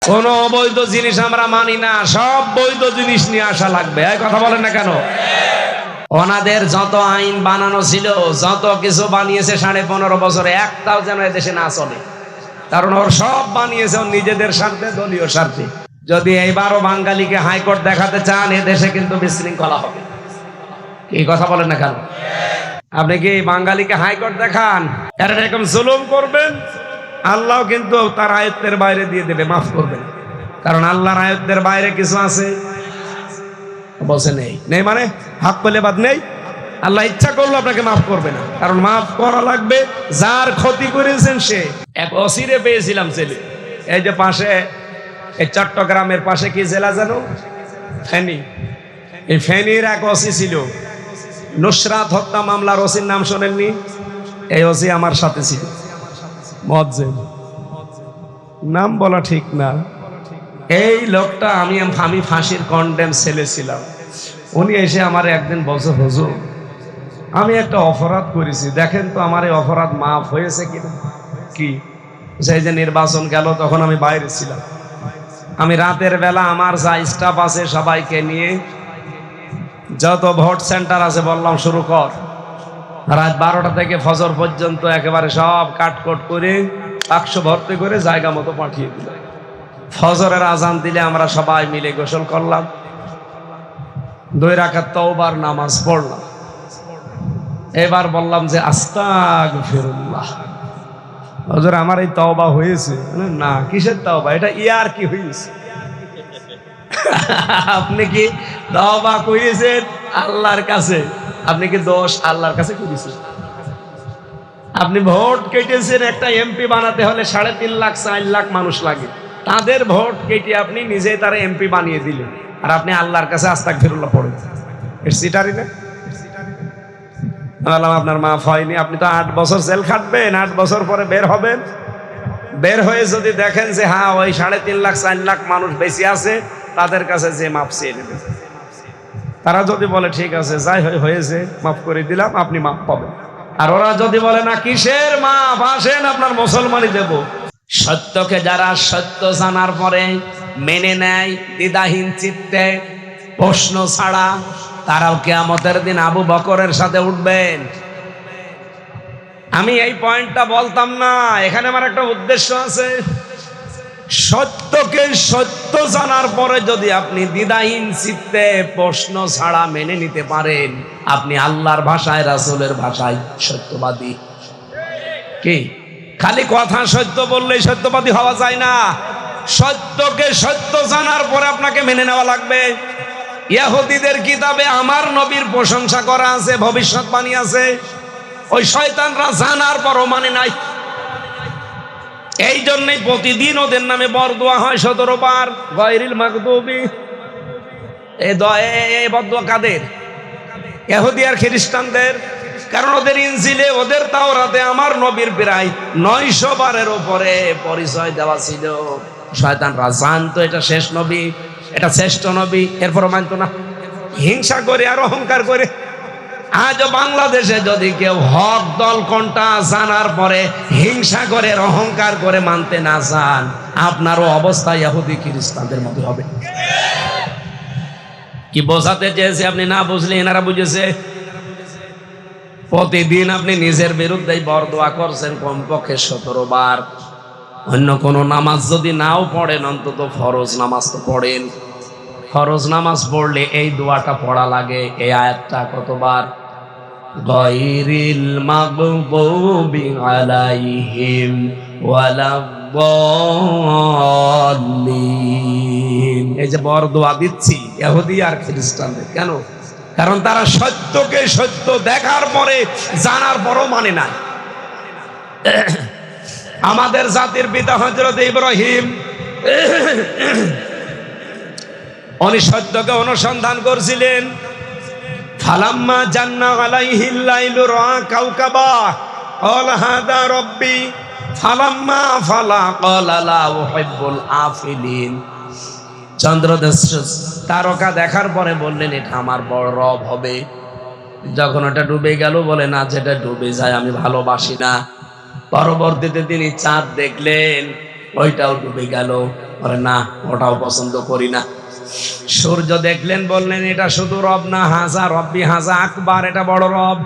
কোন অবৈধ জিনিস আমরা মানি না, সব বৈধ জিনিস নিয়ে আসা লাগবে। এই কথা বলেন না কেন? ওনাদের যত আইন বানানো ছিল, যত কিছু বানিয়েছে 15.5 বছরে, একটাও যেন এদেশে না চলে। কারণ ওর সব বানিয়েছে ওর নিজেদের স্বার্থে, দলীয় স্বার্থে। যদি এইবারও বাঙালিকে হাইকোর্ট দেখাতে চান, এদেশে কিন্তু বিশৃঙ্খলা হবে। এই কথা বলেন না কেন? আপনি কি বাঙালিকে হাইকোর্ট দেখান, এরকম জুলুম করবেন, আল্লাহ কিন্তু তার আয়ত্তের বাইরে দিয়ে দেবে, মাফ করবেন। কারণ আল্লাহর আয়ত্তের বাইরে কিছু আছে বলছে নেই, নেই মানে হাত পেলে বাদ নেই। আল্লাহ ইচ্ছা করলো আপনাকে মাফ করবে না, কারণ মাফ করা লাগবে যার ক্ষতি করেছেন সে। এক অসিরে পেয়েছিলাম ছেলে, এই যে পাশে, এই চট্টগ্রামের পাশে কি জেলা জানো? ফেনী। এই ফেনীর এক ওসি ছিল, নুসরাত হত্যা মামলার ওসির নাম শোনেননি? এই ওসি আমার সাথে ছিল, মজ্জেম, নাম বলা ঠিক না। এই লোকটা আমি ফাঁসির কন্ডেম ছেলে ছিলাম। উনি এসে আমার একদিন বলছে, হুজুর আমি একটা অপরাধ করেছি, দেখেন তো আমার এই অপরাধ মাফ হয়েছে কিনা। কি? সেই যে নির্বাচন গেল, তখন আমি বাইরে ছিলাম। আমি রাতের বেলা আমার যা স্টাফ আছে সবাইকে নিয়ে যত ভোট সেন্টার আছে বললাম শুরু কর। রাত 12টা থেকে ফজর পর্যন্ত একেবারে সব কাটকট করে বাক্স ভর্তি করে জায়গা মতো পাঠিয়ে দিল। ফজরের আজান দিলে আমরা সবাই মিলে গোসল করলাম, 2 রাকাত তওবার নামাজ পড়লাম। এবার বললাম যে আস্তাগফিরুল্লাহ, হুজুর আমার এই তওবা হয়েছে। না, কিসের তওবা? এটা ইয়ার কি হয়েছে? আপনি কি তওবা করেছেন আল্লাহর কাছে? আপনি কি দোষ আল্লাহর কাছে করেছেন? আপনি ভোট কেটেছেন, একটা এমপি বানাতে হলে 3.5 লাখ 4 লাখ মানুষ লাগে, তাদের ভোট কেটে আপনি নিজেই তারা এমপি বানিয়ে দিলেন, আর আপনি আল্লাহর কাছে আস্তাগফিরুল্লাহ পড়েন। এর সিটারি না? বললাম আপনার মাফ হয়নি, আপনি তো 8 বছর জেল খাটবেন, 8 বছর পরে বের হবেন। বের হয়ে যদি দেখেন যে হ্যাঁ ওই 3.5 লাখ 4 লাখ মানুষ বেশি আছে, তাদের কাছে যে মাফ চেয়ে নেবেন। তারা যদি বলে ঠিক আছে যাই হয়েছে মাফ করে দিলাম, আপনি মাফ পাবেন। আর ওরা যদি বলে না কিসের মাফ, আসেন আপনার মুসলমানই দেব। সত্যকে যারা সত্য জানার পরে মেনে নেয় দ্বিধাহীন চিত্তে, প্রশ্ন ছাড়া, তারাও কিয়ামতের দিন আবু বকরের সাথে উঠবেন। আমি এই পয়েন্টটা বলতাম না, এখানে আমার একটা উদ্দেশ্য আছে। সত্যকে সত্য জানার পরে যদি আপনি দ্বিধাহীন চিত্তে প্রশ্ন ছাড়া মেনে নিতে পারেন, আপনি আল্লাহর ভাষায়, রাসূলের ভাষায় সত্যবাদী। কি খালি কথা সত্য বললেই সত্যবাদী হওয়া যায় না, সত্যকে সত্য জানার পরে আপনাকে মেনে নেওয়া লাগবে। ইহুদিদের কিতাবে আমার নবীর প্রশংসা করা আছে, ভবিষ্যৎবাণী আছে, ওই শয়তানরা জানার পরও মানে নাই। এই জন্যই প্রতিদিন ওদের নামে বরদোয়া হয় 17 বার, গায়রিল মাগদুবি। এই বরদোয়া কাদের? ইহুদি আর খ্রিস্টানদের। কারণ ওদের ইনজিলে, ওদের তাওরাতে আমার নবীর প্রায় 900 বারের উপরে পরিচয় দেওয়া ছিল। শয়তানরা জানতো এটা শেষ নবী, এটা শ্রেষ্ঠ নবী, এরপরও মানতো না, হিংসা করে আর অহংকার করে। আজও বাংলাদেশে যদি কেউ হক দল কোনটা জানার পরে হিংসা করে, অহংকার করে মানতে না চান, আপনারও অবস্থা ইহুদি খ্রিস্টানদের মতো হবে। কি বোঝাতে চেয়েছে আপনি না বুঝলে এনারা বুঝেছে। প্রতিদিন আপনি নিজের বিরুদ্ধেই বরদোয়া করছেন কমপক্ষে 17 বার। অন্য কোনো নামাজ যদি নাও পড়েন, অন্তত ফরজ নামাজ তো পড়েন। ফরজ নামাজ পড়লে এই দোয়াটা পড়া লাগে। এই আয়াতটা কতবার? গায়রিল মাগদুবি আলাইহিম ওয়ালাদ-দাল্লিন। এই যে বরদোয়া দিচ্ছি ইহুদি আর খ্রিস্টানদের, কেন? কারণ তারা সত্যকে সত্য দেখার পরে, জানার পরও মানে না। আমাদের জাতির পিতা হযরত ইব্রাহিম, উনি সত্যকে অনুসন্ধান করছিলেন। ফালাম্মা জান্না আলাইহিল লাইলু রাআ কাওকাবা ক্বালা হাযা রাব্বি ফালাম্মা ফালা ক্বালা লা উহিব্বুল আফিলিন। তারকা দেখার পরে বললেন এটা আমার বড় রব হবে। যখন ওটা ডুবে গেল বলে না, যেটা ডুবে যায় আমি ভালোবাসি না। পরবর্তীতে তিনি চাঁদ দেখলেন, ওইটাও ডুবে গেল। বলে না, ওটাও পছন্দ করি না। সূর্য দেখলেন, বললেন এটা শুধু রব না, হাজা রব্বি হাজা আকবার, এটা বড় রব।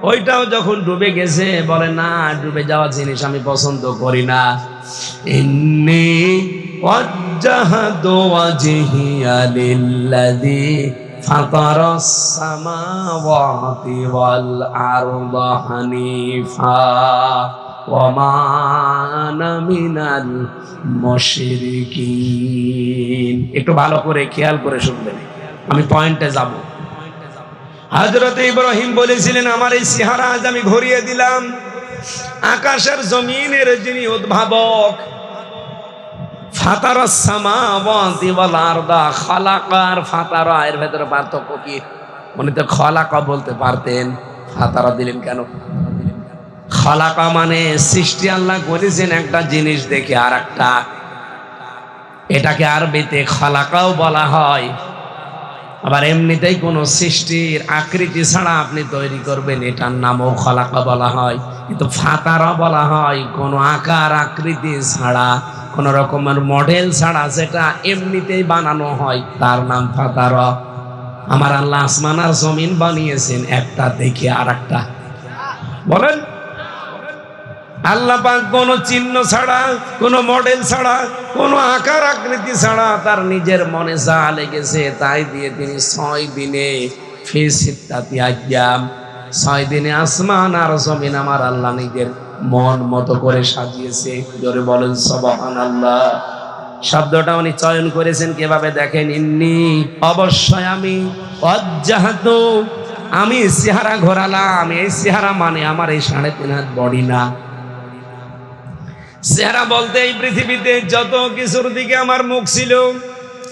ওইটাও যখন ডুবে গেছে, বলে না, ডুবে যাওয়া জিনিস আমি পছন্দ করি না। ইন্নী ওয়াজ্জাহতু ওয়াজহিয়া লিল্লাযী ফাতারাস সামাওয়াতি ওয়াল আরদা হানিফা ওয়া মা আনা মিনাল মুশরিকিন। একটু ভালো করে খেয়াল করে শুনবেন, আমি পয়েন্টে যাব। হযরত ইব্রাহিম বলেছিলেন, আমার এই চেহারা আজ আমি ঘুরিয়ে দিলাম। আকাশের জমিনের যিনি উদ্ভাবক, ফাতারাস সামাওয়াতি ওয়াল আরদা, খালাকা আর ফাতারা এর ভেতরে পার্থক্য কি? উনি তো খালাকা বলতে পারতেন, ফাতারা দিলেন কেন? খালাকা মানে সৃষ্টি আল্লাহ করেছেন একটা জিনিস দেখে আর একটা, এটাকে আরবিতে খালাকাও বলা হয়। আবার এমনিতেই কোনো সৃষ্টির আকৃতি ছাড়া আপনি তৈরি করবেন, এটার নামও খালাকা বলা হয়। কিন্তু ফাতারা বলা হয় কোনো আকার আকৃতি ছাড়া, কোনো রকমের মডেল ছাড়া যেটা এমনিতেই বানানো হয়, তার নাম ফাতারা। আমার আল্লাহ আসমান আর জমিন বানিয়েছেন একটা দেখে আর একটা। বলেন, আল্লাহ পাক কোনো চিহ্ন ছাড়া, কোনো মডেল ছাড়া, কোনো আকার আকৃতি ছাড়া তার নিজের মনে যা লেগেছে তাই দিয়ে তিনি 6 দিনে ফি সিত্তাতি আইয়াম, 6 দিনে আসমান আর জমিন আমার আল্লাহ নিজের মন মতো করে সাজিয়েছে। জোরে বলেন সুবহানাল্লাহ। শব্দটা উনি চয়ন করেছেন কিভাবে দেখেন, ইন্নী অবশ্যই আমি, ওয়াজ্জাহতু আমি চেহারা ঘোরালাম। এই চেহারা মানে আমার এই 3.5 হাত বডি না। চেহারা বলতে এই পৃথিবীতে যত কিছুর দিকে আমার মুখ ছিল,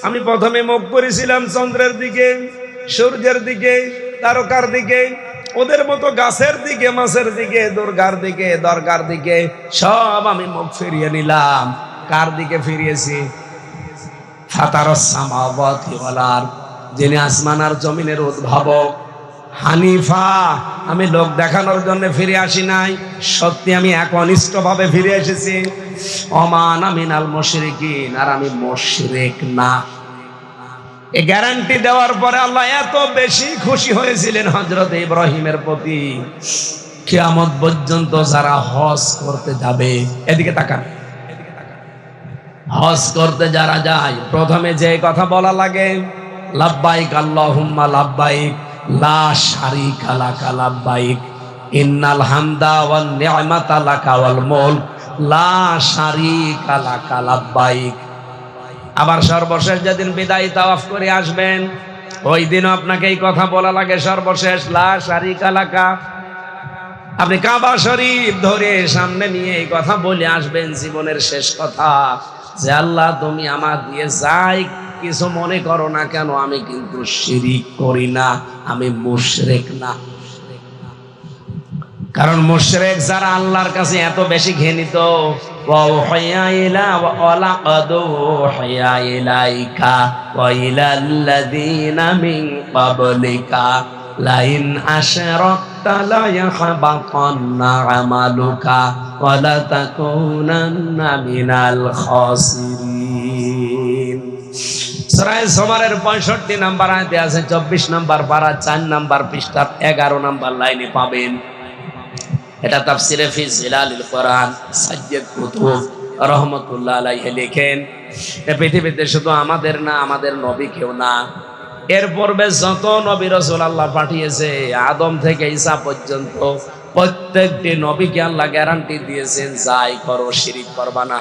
আমি প্রথমে মুখ করেছিলাম চন্দ্রের দিকে, সূর্যের দিকে, তারকার দিকে, ওদের মতো গাছের দিকে, মাছের দিকে, দুর্গার দিকে, দরগার দিকে, সব আমি মুখ ফিরিয়ে নিলাম। কার দিকে ফিরিয়েছি? ফাতারাস সামাওয়াতি ওয়াল আরদ, যিনি আসমান আর জমিনের উদ্ভাবক। হানিফা, আমি লোক দেখানোর জন্য ফিরে আসি নাই, সত্যি আমি একনিষ্ঠভাবে ফিরে এসেছি। ওমা আনা মিনাল মুশরিকিন, আর আমি মুশরিক না। এই গ্যারান্টি দেওয়ার পরে আল্লাহ এত বেশি খুশি হয়েছিলেন হযরত ইব্রাহিমের প্রতি, কিয়ামত পর্যন্ত যারা হজ করতে যাবে, এদিকে তাকান, হজ করতে যারা যায় প্রথমে যে কথা বলা লাগে, লাব্বাইক আল্লাহুম্মা লাব্বাইক লা শারীকা লাকা লাব্বাইক ইন্নাল হামদা ওয়ান নি'মাতা লাকা ওয়াল মুলক লা শারীকা লাকা লাব্বাইক। আবার সর্বশেষ যেদিন বিদায় তাওয়াফ করে আসবেন, ওই দিন আপনাকে এই কথা বলা লাগে সর্বশেষ, লা শারীকা লাকা। আপনি কাবা শরীফ ধরে সামনে নিয়ে এই কথা বলে আসবেন, জীবনের শেষ কথা, যে আল্লাহ তুমি আমার দিয়ে যাই কিছু মনে করো না কেন, আমি কিন্তু শিরিক করি না, আমি মুশরিক না। কারণ মুশরিক যারা আল্লাহর কাছে এত বেশি ঘৃণিত, ওয়া উহিয়া ইলা ওয়া লাকাদ উহিয়া ইলাইকা ওয়া ইলাল্লাযীনা মিন ক্বাবলিকা লাইন আশরাকতা লা ইয়াহবাতান্না আমালুকা ওয়া লা তাকুনান্না মিনাল খাসিরিন। সূরা জুমারের 65 নম্বর আয়াতে আছে, 24 নম্বর পারা 4 নম্বর পৃষ্ঠা 11 নম্বর লাইনে পাবেন। এটা তাফসিরে ফি জিলালিল কোরআন সাইয়্যিদ কুতুব রাহমাতুল্লাহ আলাইহি লেখেন, পৃথিবীতে শুধু আমাদের না, আমাদের নবী কেউ না, এর পূর্বে যত নবী রাসূল আল্লাহ পাঠিয়েছে আদম থেকে ঈসা পর্যন্ত প্রত্যেকটি নবীকে আল্লাহ গ্যারান্টি দিয়েছেন, যাই করো শিরিক করবা না।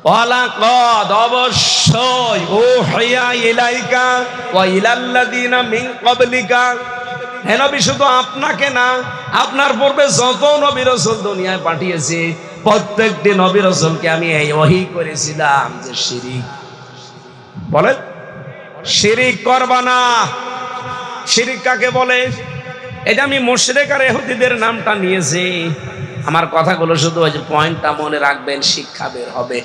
ওয়ালাকাদ অবশ্যই উহিয়া ইলাইকা ওয়া ইলাল্লাযীনা মিন ক্বাবলিকা, হে নবী শুধু আপনাকে না, আপনার পূর্বে যত নবী রাসূল দুনিয়ায় পাঠিয়েছি প্রত্যেকটি নবী রাসূলকে আমি এই ওহী করেছিলাম যে শিরিক, বলেন শিরিক করবা না। শিরিক কাকে বলে? এটা আমি মুশরিক আর ইহুদিদের নামটা নিয়েছি। আমার কথাগুলো শুধু ওই যে পয়েন্টটা মনে রাখবেন, শিক্ষা বের হবে।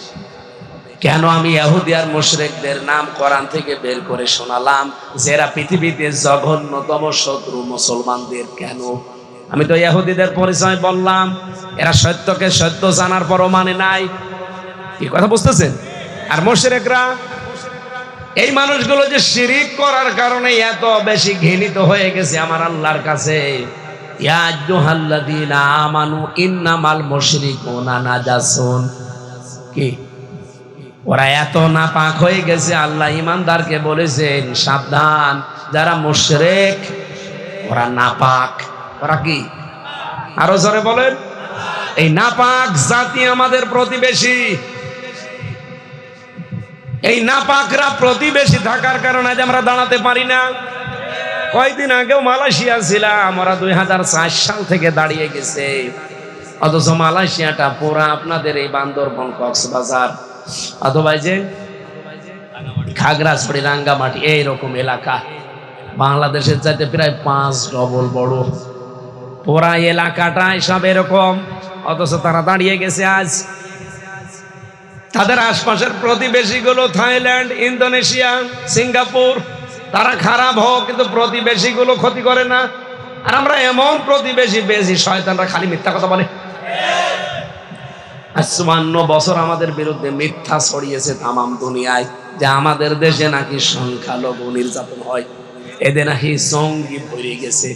কেন আমি ইহুদি আর মুশরিকদের নাম কোরআন থেকে বের করে শোনালাম, যারা পৃথিবীতে জঘন্যতম শত্রু মুসলমানদের? কেন? আমি তো ইহুদিদের পরিচয় বললাম, এরা সত্যকে সত্য জানার পরও মানে নাই। কি কথা বুঝতেছেন? আর মুশরিকরা, এই মানুষগুলো যে শিরিক করার কারণে এত বেশি ঘৃণিত হয়ে গেছে আমার আল্লাহর কাছে। ইয়া আইয়ুহাল্লাযীনা আমানু ইন্নামাল মুশরিকুনা নাজাসুন, কি ওরা এত নাপাক হয়ে গেছে, আল্লাহ ঈমানদারকে বলেছেন সাবধান, যারা মুশরিক ওরা নাপাক। ওরা কি? আরো জোরে বলেন। এই নাপাক জাতি আমাদের প্রতিবেশী। এই নাপাকরা প্রতিবেশী থাকার কারণে আজ আমরা দাঁড়াতে পারি না। কয়েকদিন আগেও মালয়েশিয়া ছিলাম, ওরা 2004 সাল থেকে দাঁড়িয়ে গেছে, অথচ মালয়েশিয়াটা পুরা আপনাদের এই বান্দরবন, কক্সবাজার অথবা যে খাগড়াছড়ি, রাঙ্গামাটি এইরকম এলাকা বাংলাদেশের চাইতে প্রায় 5 ডবল বড়। পুরা এলাকাটাই সব এরকম, অথচ তারা দাঁড়িয়ে গেছে আজ। তাদের আশপাশের প্রতিবেশীগুলো থাইল্যান্ড, ইন্দোনেশিয়া, সিঙ্গাপুর, তারা খারাপ হোক কিন্তু প্রতিবেশীগুলো ক্ষতি করে না। আর আমরা এমন প্রতিবেশী পেয়েছি, শয়তানরা খালি মিথ্যা কথা বলে। 54 বছর আমাদের বিরুদ্ধে মিথ্যা ছড়িয়েছে তামাম দুনিয়ায় যে আমাদের দেশে নাকি সংখ্যালঘু নির্যাতন হয়, এদের নাকি জঙ্গি ভরে গেছে।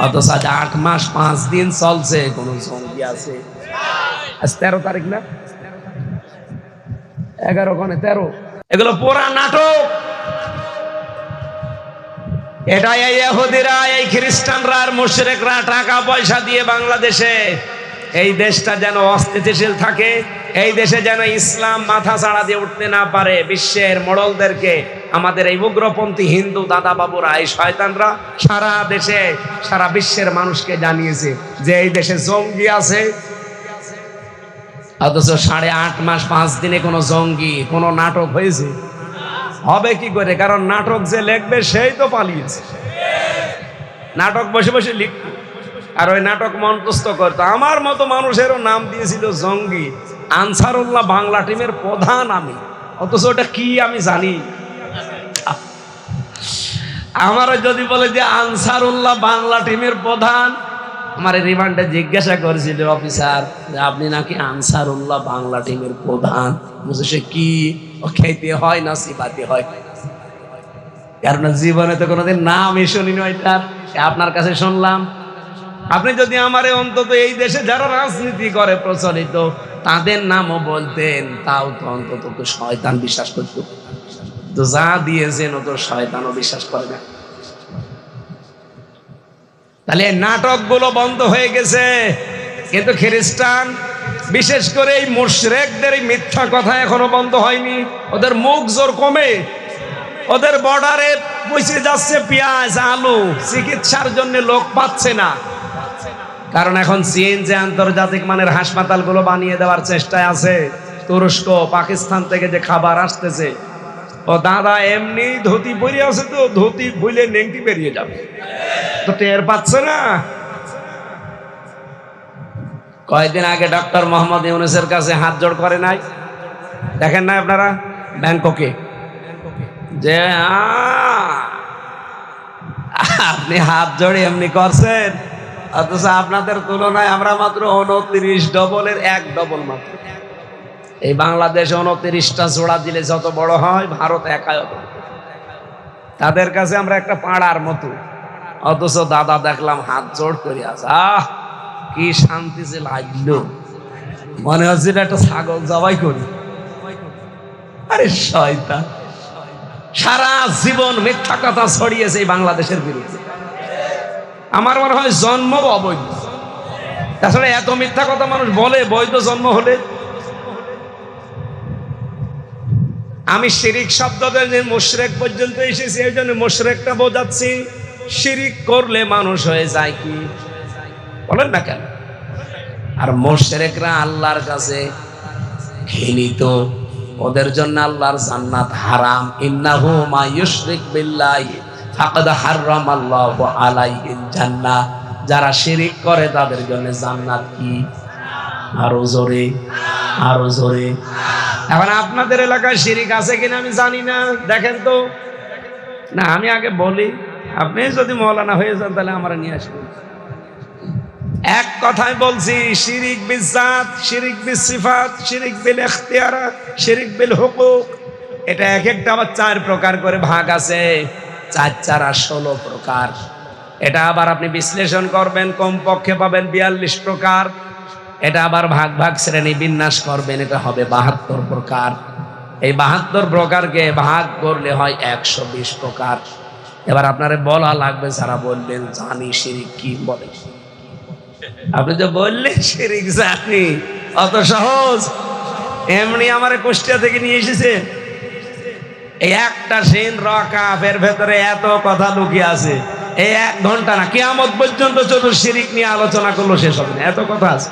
অথচ আজ 8 মাস 5 দিন চলছে, কোন জঙ্গি আছে? আজ 13 তারিখ না, 11 কোনে 13, এগুলো পুরা নাটক। এটা এই ইহুদিরা, এই খ্রিস্টানরা আর মুশরিকরা টাকা পয়সা দিয়ে বাংলাদেশে এই দেশটা যেন অস্থিতিশীল থাকে, এই দেশে যেন ইসলাম মাথা চাড়া দিয়ে উঠতে না পারে। বিশ্বের মোড়লদেরকে, আমাদের এই উগ্রপন্থী হিন্দু দাদা বাবুরা, এই শয়তানরা সারা দেশে, সারা বিশ্বের মানুষকে জানিয়েছে যে এই দেশে জঙ্গি আছে। অথচ 8.5 মাস 5 দিনে কোনো জঙ্গি, কোনো নাটক হয়েছে? হবে কি করে? কারণ নাটক যে লিখবে সেই তো পালিয়েছে। নাটক বসে বসে লিখত আর ওই নাটক মঞ্চস্থ করতো। আমার মতো মানুষেরও নাম দিয়েছিল জঙ্গি। আনসারুল্লাহ বাংলা টিমের প্রধান আমি, অথচ ওটা কি আমি জানি। আমারও যদি বলে যে আনসারুল্লাহ বাংলা টিমের প্রধান, আমার রিমান্ডে জিজ্ঞাসা করেছিল অফিসার যে আপনি নাকি আনসারুল্লাহ বাংলা টিমের প্রধান। বুঝে সে কি, ও খেতে হয় না সিবাতে হয়? কারণ জীবনে তো কোনোদিন নামই শুনি নয় তার, আপনার কাছে শুনলাম। আপনি যদি আমারে অন্তত এই দেশে যারা রাজনীতি করে প্রচলিত তাদের নামও বলতেন, তাও তো অন্তত তো শয়তান বিশ্বাস করত। তো যা দিয়েছেন ও তো শয়তানও বিশ্বাস করে না। তাহলে নাটকগুলো বন্ধ হয়ে গেছে, কিন্তু খ্রিস্টান বিশেষ করে এই মুশরিকদের এই মিথ্যা কথা এখনো বন্ধ হয়নি। ওদের মুখ জোর কমে, ওদের বর্ডারে পৌঁছে যাচ্ছে পেঁয়াজ, আলু, চিকিৎসার জন্য লোক পাচ্ছে না। কারণ এখন চীন যে আন্তর্জাতিক মানের হাসপাতালগুলো বানিয়ে দেওয়ার চেষ্টায় আছে, তুরস্ক, পাকিস্তান থেকে যে খাবার আসতেছে, ও দাদা এমনি ধুতি পরে আছে, তো ধুতি ভুলে নেংটি বেরিয়ে যাবে, তো টের পাচ্ছে না। কয়েকদিন আগে ডক্টর মোহাম্মদ ইউনূসের কাছে হাত জোড় করে নাই, দেখেন না আপনারা ব্যাংককে, যে আপনি হাত জোড়ে এমনি করছেন, অথচ আপনাদের তুলনায় আমরা মাত্র 29 ডবলের 1 ডবল মাত্র। এই বাংলাদেশে 29টা জোড়া দিলে যত বড় হয়, ভারত একাই অত। তাদের কাছে আমরা একটা পাড়ার মতো, অথচ দাদা দেখলাম হাত জোড় করে আছে। কি শান্তি যে লাগলো, মনে হচ্ছে একটা ছাগল জবাই করি। আরে শয়তান সারা জীবন মিথ্যা কথা ছড়িয়েছে এই বাংলাদেশের বিরুদ্ধে। আমার মনে হয় জন্ম অবৈধ, তাছাড়া এত মিথ্যা কথা মানুষ বলে বৈধ জন্ম হলে। আমি শিরিক শব্দটা যে মুশরিক পর্যন্ত এসেছি, এই জন্য মুশরিকটা বোঝাচ্ছি। শিরিক করলে মানুষ হয়ে যায় কি, বলেন না কেন? আর মুশরিকরা আল্লাহর কাছে ঘৃণিত, ওদের জন্য আল্লাহর জান্নাত হারাম। ইন্নাহু মা ইউশরিক বিল্লাহি ফাকাদ হারামাল্লাহু আলাইহিল জান্নাহ। যারা শিরিক করে তাদের জন্য জান্নাত কি? আরো জোরে, আরো জোরে। এখন আপনাদের এলাকায় শিরিক আছে কিনা আমি জানি না, দেখেন তো। না আমি আগে বলি, আপনি যদি মৌলানা হয়ে যান তাহলে আমরা নিয়ে আসবেন। এক কথায় বলছি, শিরিক বিল জাত, শিরিক বিল সিফাত, শিরিক বিল ইখতিয়ারাত, শিরিক বিল হুকুক, এটা এক একটা আবার 4 প্রকার করে ভাগ আছে, 4 4 16 প্রকার। এটা আবার আপনি বিশ্লেষণ করবেন, কমপক্ষে পাবেন 42 প্রকার। এটা আবার ভাগ ভাগ শ্রেণী বিন্যাস করবেন, এটা হবে 72 প্রকার। এই 72 প্রকারকে ভাগ করলে হয় 120 প্রকার। এবার আপনারে বলা লাগবে, যারা বলবেন জানি শিরিক কি বলে। আপনি যে বললেন শিরিক জানি, অত সহজ? এমনি আমার কুষ্টিয়া থেকে নিয়ে এসেছেন। এই একটা সিন রাকাফের ভেতরে এত কথা লুকিয়ে আছে, এই 1 ঘন্টা না, কিয়ামত পর্যন্ত চতুর শিরিক নিয়ে আলোচনা করলো শেষ হবে না, এত কথা আছে।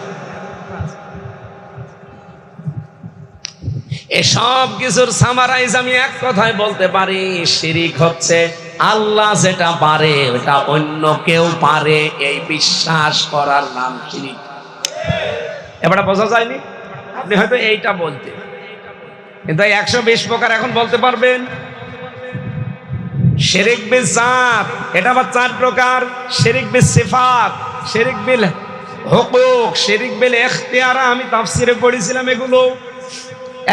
এসব কিছুর সামারাইজ আমি এক কথায় বলতে পারি, শিরিক হচ্ছে আল্লাহ যেটা পারে ওটা অন্য কেউ পারে, এই বিশ্বাস করার নাম শিরিক। এবারে বোঝা যায়নি? আপনি হয়তো এইটা বলতেন, কিন্তু 120 প্রকার এখন বলতে পারবেন। শিরিক বিল জাত, এটা আবার 4 প্রকার। শিরিক বিল সিফাত, শিরিক বিল হুকুক, শিরিক বিল ইখতিয়ারা। আমি তাফসিরে পড়েছিলাম এগুলো।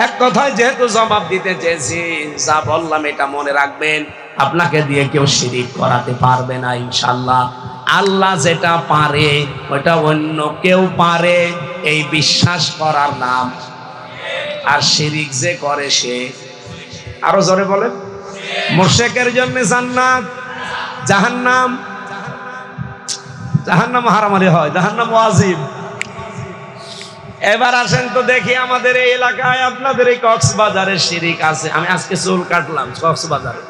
এক কথায় যেহেতু জবাব দিতে চেয়েছি, যা বললাম এটা মনে রাখবেন। আপনাকে দিয়ে কেউ শিরিক করাতে পারবে না ইনশাআল্লাহ। আল্লাহ যেটা পারে ওটা অন্য কেউ পারে, এই বিশ্বাস করার নাম। আর শিরিক যে করে সে, আরো জোরে বলেন, মুশরিকের জন্য জান্নাত, জাহান্নাম। জাহান্নাম হারামারি হয়, জাহান্নাম ওয়াজিব। এবার আসেন তো দেখি আমাদের এই এলাকায়, আপনাদের এই কক্সবাজারে শিরিক আছে। আমি আজকে চুল কাটলাম কক্সবাজারে,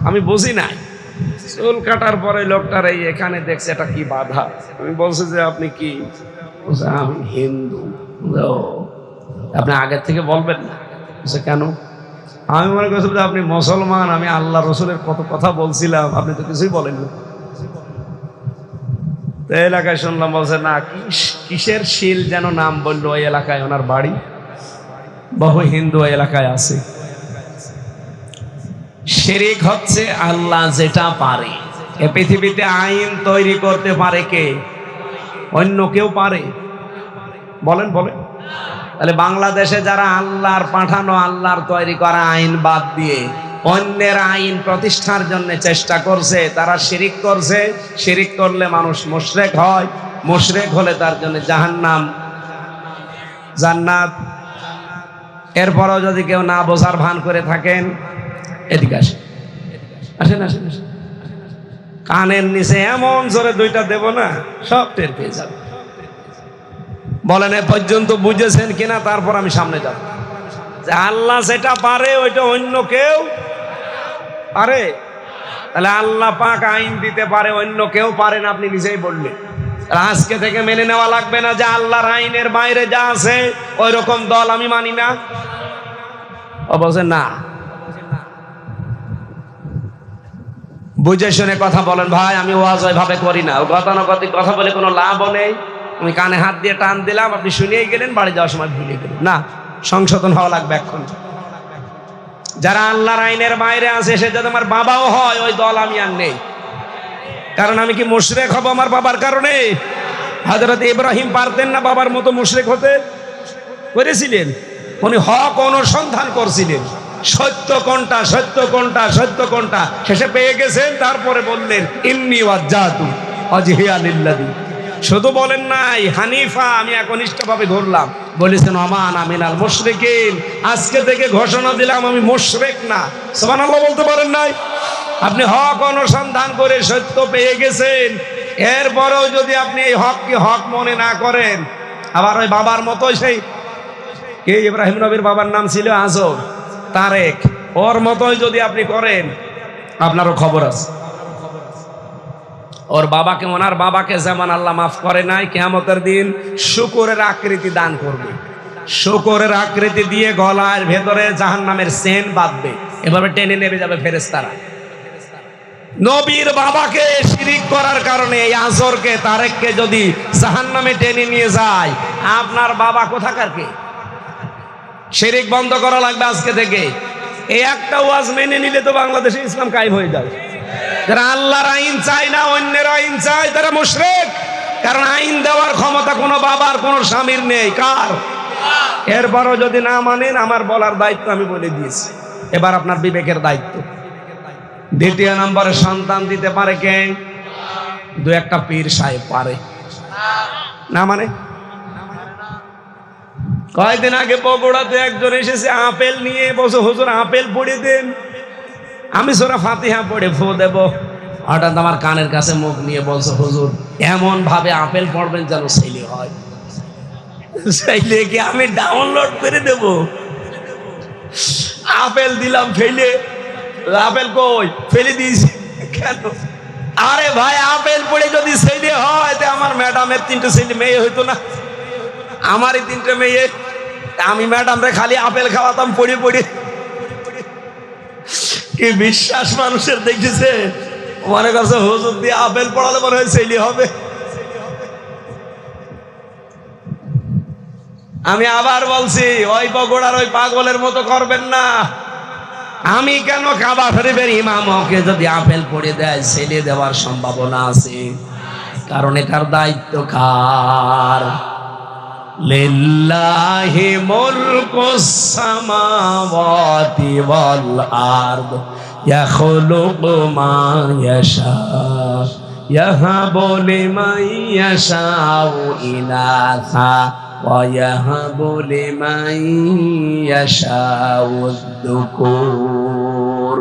আমি বুঝি নাই। চুল কাটার পরে লোকটার এই এখানে দেখছে এটা কি বাধা। আমি বলছি যে আপনি কি? আমি হিন্দু। আপনি আগের থেকে বলবেন না? কেন? আমি মনে করছিলাম যে আপনি মুসলমান, আমি আল্লাহ রসুলের কত কথা বলছিলাম, আপনি তো কিছুই বলেননি। এলাকায় শুনলাম বলছে না, কিসের শিল যেন নাম বললো, ওই এলাকায় ওনার বাড়ি, বহু হিন্দু ওই এলাকায় আছে। শিরিক হচ্ছে আল্লাহ যেটা পারে। এ পৃথিবীতে আইন তৈরি করতে পারে কে? অন্য কেউ পারে? বলেন বলেন। তাহলে বাংলাদেশে যারা আল্লাহর পাঠানো, আল্লাহর তৈরি করা আইন বাদ দিয়ে অন্যের আইন প্রতিষ্ঠার জন্য চেষ্টা করছে, তারা শিরিক করছে। শিরিক করলে মানুষ মুশরিক হয়, মুশরিক হলে তার জন্য জাহান্নাম, জান্নাত। এরপরও যদি কেউ না বোঝার ভান করে থাকেন, এদিকে আসেন, আসেন আসেন আসেন। কানের নিচে এমন জোরে 2টা দেব না, সব টের পেয়ে যাবে। বলেন এ পর্যন্ত বুঝেছেন কিনা? তারপর আমি সামনে যাব। যে আল্লাহ যেটা পারে ওইটা অন্য কেউ পারে। তাহলে আল্লাহ পাক আইন দিতে পারে, অন্য কেউ পারে না, আপনি নিজেই বললেন। আজকে থেকে মেনে নেওয়া লাগবে না যে আল্লাহর আইনের বাইরে যা আছে ওই রকম দল আমি মানি না। ও বলছে না, বুঝে শুনে কথা বলেন ভাই। আমি ওয়াজ ওইভাবে করি না, গতানুগতিক কথা বলে কোনো লাভও নেই। আমি কানে হাত দিয়ে টান দিলাম, আপনি শুনিয়েই গেলেন, বাড়ি যাওয়ার সময় ভুলে গেলেন। না, সংশোধন হওয়া লাগবে এখন। যারা আল্লাহর আইনের বাইরে আছে, সে যদি আমার বাবাও হয়, ওই দল আমি আর নেই। কারণ আমি কি মুশরিক হব আমার বাবার কারণে? হযরত ইব্রাহিম পারতেন না বাবার মতো মুশরিক হতে? করেছিলেন। উনি হক অনুসন্ধান করছিলেন, সত্য কোনটা, সত্য কোনটা, সত্য কোনটা। শেষে পেয়ে গেছেন, তারপরে বললেন ইন্নী ওয়াজ্জাহতু ওয়াজহিয়া লিল্লাযী। শুধু বলেন নাই হানিফা, আমি একনিষ্ঠভাবে ঘুরলাম। বলেছেন আমান আমিনাল মুশরিকিন, আজকে থেকে ঘোষণা দিলাম আমি মুশরিক না। সুবহানাল্লাহ বলতে পারেন নাই? আপনি হক অনুসন্ধান করে সত্য পেয়ে গেছেন, এরপরেও যদি আপনি এই হককে হক মনে না করেন, আবার ওই বাবার মতো, সেই কে ইব্রাহিম নবীর বাবার নাম ছিল আজর, তারেক, ওর মতোই যদি আপনি করেন, আপনারও খবর আছে। ওর বাবাকে, ওনার বাবাকে যেমন আল্লাহ মাফ করে নাই, কিয়ামতের দিন শুকরের আকৃতি দান করবে। শুকরের আকৃতি দিয়ে গলার ভেতরে জাহান্নামের চেন বাঁধবে, এভাবে টেনে নেবে যাবে ফেরেশতারা। নবীর বাবাকে শিরিক করার কারণে এই আজরকে, তারেককে যদি জাহান্নামে টেনে নিয়ে যায়, আপনার বাবা কোথাকার কে? শিরিক বন্ধ করা লাগবে আজকে থেকে। এই একটা ওয়াজ মেনে নিলে তো বাংলাদেশে ইসলাম কায়েম হয়ে যাবে। যারা আল্লাহর আইন চায় না, অন্যের আইন চায়, তারা মুশরিক। কারণ আইন দেওয়ার ক্ষমতা কোনো বাবার, কোনো স্বামীর নেই। কার? এরপরও যদি না মানেন, আমার বলার দায়িত্ব আমি বলে দিয়েছি। এবার আপনার বিবেকের দায়িত্ব। দ্বিতীয় নম্বরে সন্তান দিতে পারে কে? দু একটা পীর সাহেব পারে না? মানে কয়েকদিন আগে বগুড়াতে একজন এসেছে আপেল নিয়ে, বলছে হুজুর আপেল পড়ে দেন। আমি সূরা ফাতিহা পড়ে ফু দেব, হঠাৎ আমার কানের কাছে মুখ নিয়ে বলছে হুজুর এমন ভাবে আপেল পড়বেন যেন ছেলে হয়। ছেলে কি আমি ডাউনলোড করে দেব? আপেল দিলাম ফেলে, আপেল কই ফেলে দিয়েছি কেন? আরে ভাই আপেল পড়ে যদি ছেলে হয় তো আমার ম্যাডামের 3টে ছেলে মেয়ে হইতো না? আমারই 3টে মেয়ে, আমি ম্যাডামরে খালি আপেল খাওয়াতাম পড়ে পড়ে। কি বিশ্বাস মানুষের দেখেছে, মনে করছে হুজুর দিয়ে আপেল পড়ালে মনে হয় ছেলে হবে। আমি আবার বলছি ওই বগুড়ার ওই পাগলের মতো করবেন না। আমি কেন কাবা শরীফের ইমামকে যদি আপেল পড়ে দেয় ছেলে দেওয়ার সম্ভাবনা আছে, কারণ এটার দায়িত্ব কার? লিল্লাহি মুলকুস সামাওয়াতি ওয়াল আরদ ইয়াখলুকু মা ইয়াশা ইয়াহাবু লিমান ইয়াশাউ ইনাসা ওয়া ইয়াহাবু লিমান ইয়াশাউ যুকুর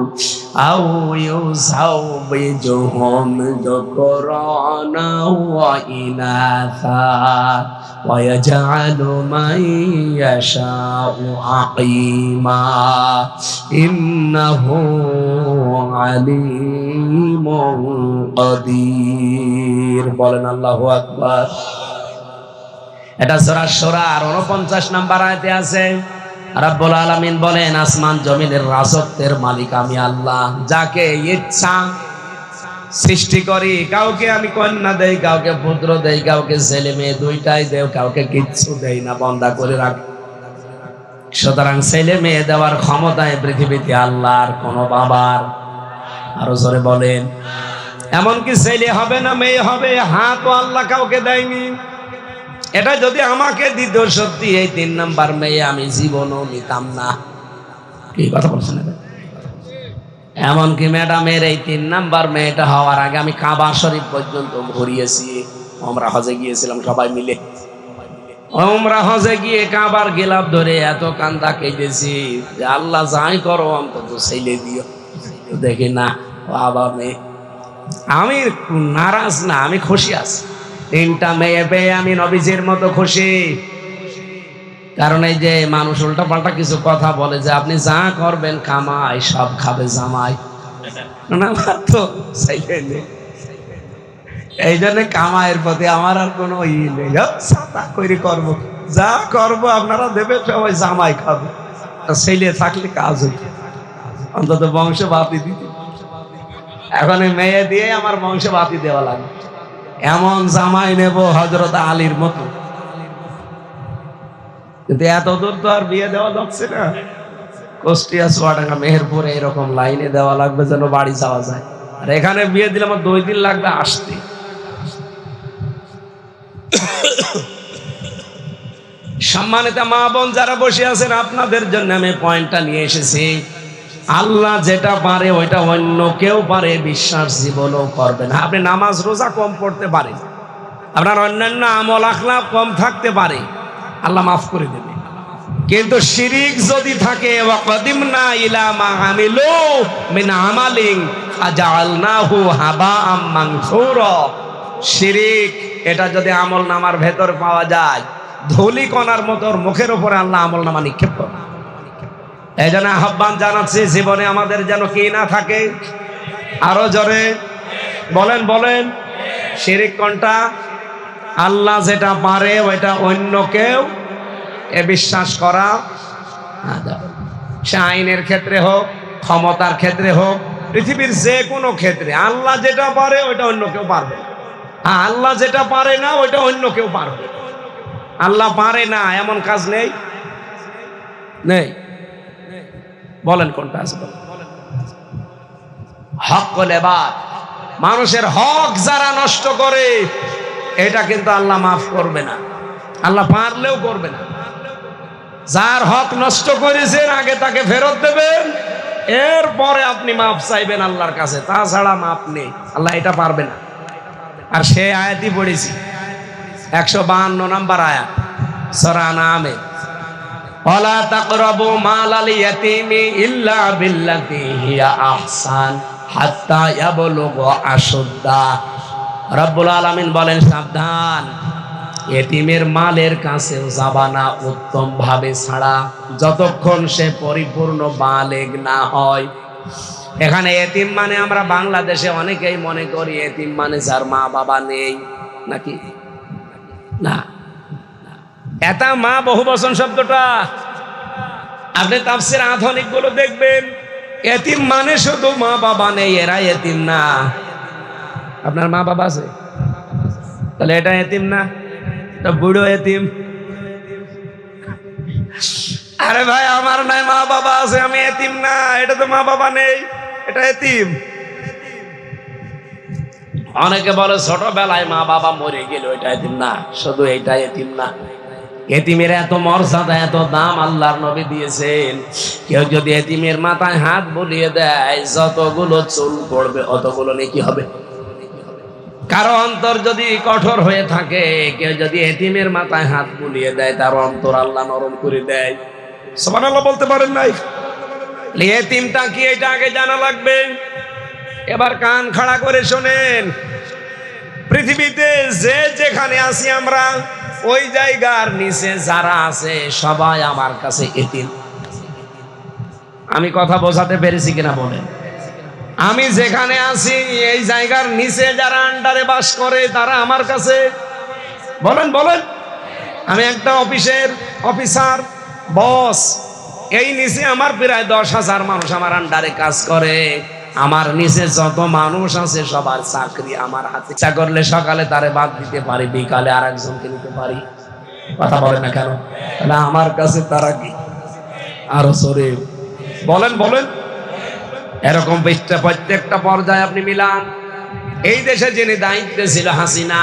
আও ইউযাওবিজুহুম যুকরানা ওয়া ইনাসা ওয়া ইয়াজআলু মান ইয়াশাউ আকিমা ইন্নাহু আলিমুন কাদির। বলেন আল্লাহু আকবার। এটা সূরা শুরার 49 নম্বর আয়াতে আছে। রব্বুল আলামিন বলেন আসমান জমিনের রাজত্বের মালিক আমি আল্লাহ, যাকে ইচ্ছা সৃষ্টি করি। কাউকে আমি কন্যা দেই, কাউকে পুত্র দেই, কাউকে ছেলে মেয়ে দুইটাই দেই, কাউকে কিচ্ছু দেই না, বন্ধা করে রাখি। সুতরাং ছেলে মেয়ে দেওয়ার ক্ষমতায় পৃথিবীতে আল্লাহর কোন বাবার। আরো জোরে বলেন। এমনকি ছেলে হবে না মেয়ে হবে, হাতও আল্লাহ কাউকে দেয়নি। এটা যদি আমাকে দিত সত্যি এই 3 নাম্বার মেয়ে আমি জীবনও নিতাম না। কি কথা বলছেন? এমনকি ম্যাডামের এই 3 নাম্বার মেয়েটা হওয়ার আগে আমি কাবা শরীফ পর্যন্ত ঘুরিয়েছি। আমরা হজে গিয়েছিলাম সবাই মিলে। আমরা হজে গিয়ে কাবার গিলাফ ধরে এত কান্দা কেঁদেছি যে আল্লাহ যাই করো অন্তত ছেলে দিও। দেখি না বাবা মেয়ে। আমি নারাজ না, আমি খুশি আছি। 3টা মেয়ে পেয়ে আমি নবীজির মতো খুশি। কারণ এই যে মানুষ উল্টা পাল্টা কিছু কথা বলে যে আপনি যা করবেন কামাই সব খাবে জামাই, না তো ছেলে নেই। এই জন্য কামাইয়ের প্রতি আমার আর কোনো ই নেই। সাতা করে করবো, যা করবো আপনারা দেবে সবাই জামাই খাবে। ছেলে থাকলে কাজ হইত, অন্তত বংশ বাতি দিতে। এখন মেয়ে দিয়ে আমার বংশ বাতি দেওয়া লাগবে। এমন জামাই নেব হযরত আলীর মতো। কিন্তু এত দূর তো আর বিয়ে দেওয়া যাচ্ছে না। কুষ্টিয়া, চুয়াডাঙ্গা, মেহেরপুরে এরকম লাইনে দেওয়া লাগবে যেন বাড়ি যাওয়া যায়। আর এখানে বিয়ে দিলে আমার 2 দিন লাগবে আসতে। সম্মানিত মা বোন যারা বসে আছেন, আপনাদের জন্য আমি পয়েন্টটা নিয়ে এসেছি। আল্লাহ যেটা পারে ওইটা অন্য কেউ পারে বিশ্বাস জীবনও করবে না। আপনি নামাজ রোজা কম পড়তে পারেন, আপনার অন্যান্য আমল আখলাক কম থাকতে পারে, আল্লাহ মাফ করে দেবে। কিন্তু শিরিক যদি থাকে, ওয়াকাদিমনা ইলা মা আমিলু মিন আমালিন ফাজআলনাহু হাবাআম মানসুরা। শিরিক এটা যদি আমল নামার ভেতর পাওয়া যায়, ধুলি কণার মতো মুখের উপরে আল্লাহ আমল নামা নিক্ষেপ করে। এই জন্য আহ্বান জানাচ্ছি, জীবনে আমাদের যেন কি না থাকে। আরো জোরে বলেন বলেন। শিরিক কোনটা? আল্লাহ যেটা পারে ওইটা অন্য কেউ এ বিশ্বাস করা। সে আইনের ক্ষেত্রে হোক, ক্ষমতার ক্ষেত্রে হোক, পৃথিবীর যে কোনো ক্ষেত্রে আল্লাহ যেটা পারে ওইটা অন্য কেউ পারবে। আল্লাহ যেটা পারে না ওইটা অন্য কেউ পারবে। আল্লাহ পারে না এমন কাজ নেই, নেই। বলেন কোনটা আছে? হক লেবাদ, মানুষের হক যারা নষ্ট করে এটা কিন্তু আল্লাহ মাফ করবে না, আল্লাহ পারলেও করবে না। যার হক নষ্ট করেছেন আগে তাকে ফেরত দেবেন, এরপরে আপনি মাপ চাইবেন আল্লাহর কাছে, তাছাড়া মাপ নেই। আল্লাহ এটা পারবে না। আর সে আয়াতই পড়েছি 152 নম্বর আয়াত সূরা আনআমে, ওয়ালা তাকরাবু মালাল ইয়াতীমি ইল্লা বিল্লাতি হিয়া আহসান হাত্তা ইয়াবলুগা আশুদ্দা। রব্বুল আলামিন বলেন, সাবধান, এতিমের মালের কাছে যাবা না উত্তম ভাবে ছাড়া, যতক্ষণ সে পরিপূর্ণ বালেগ না হয়। এখানে এতিম মানে আমরা বাংলাদেশে অনেকেই মনে করি এতিম মানে যার মা বাবা নেই, নাকি না? এটা মা বহুবচন শব্দটা আপনি তাফসীর আধুনিক গুলো দেখবেন, এতিম মানে শুধু মা বাবা নেই, এরা এতিম না। আপনার মা বাবা আছে, তাহলে এটা এতিম না, এটা বুড়ো এতিম। আরে ভাই, আমার নাই মা বাবা আছে, আমি এতিম না, এটা তো মা বাবা নেই, এটা এতিম। অনেকে বলে ছোটবেলায় মা বাবা মরে গেল, এটা এতিম না, শুধু এইটা এতিম না। এতিমের এত মর্যাদা, এত দাম আল্লাহর নবী দিয়েছেন। কেউ যদি এতিমের মাথায় হাত বুলিয়ে দেয়, যতগুলো চুল পড়বে অতগুলো নেকি হবে। কারো অন্তর যদি কঠোর হয়ে থাকে, কেউ যদি এতিমের মাথায় হাত বুলিয়ে দেয়, তার অন্তর আল্লাহ নরম করে দেয়। সুবহানাল্লাহ বলতে পারেন নাই? এতিমটা কি এটা আগে জানা লাগবে। এবার কান খাড়া করে শোনেন, পৃথিবীতে যে যেখানে আছি আমরা, ওই জায়গার নিচে যারা আছে সবাই আমার কাছে এতিম। আমি কথা বোঝাতে পেরেছি কিনা বলেন? আমি যেখানে আছি এই জায়গার নিচে যারা আন্ডারে বাস করে তারা আমার কাছে, বলেন বলেন। আমি একটা অফিসের অফিসার, বস, এই নিচে আমার প্রায় 10,000 মানুষ আমার আন্ডারে কাজ করে। আমার নিচে যত মানুষ আছে সবার চাকরি আমার হাতে। ইচ্ছা করলে সকালে তারে বাদ দিতে পারি, বিকালে আর একজনকে নিতে পারি। কথা বলে না কেন? তাহলে আমার কাছে তারা কি আরো সরে, বলেন বলেন। এরকম প্রত্যেকটা পর্যায়ে আপনি মিলান। এই দেশে যিনি দায়িত্বে ছিল হাসিনা,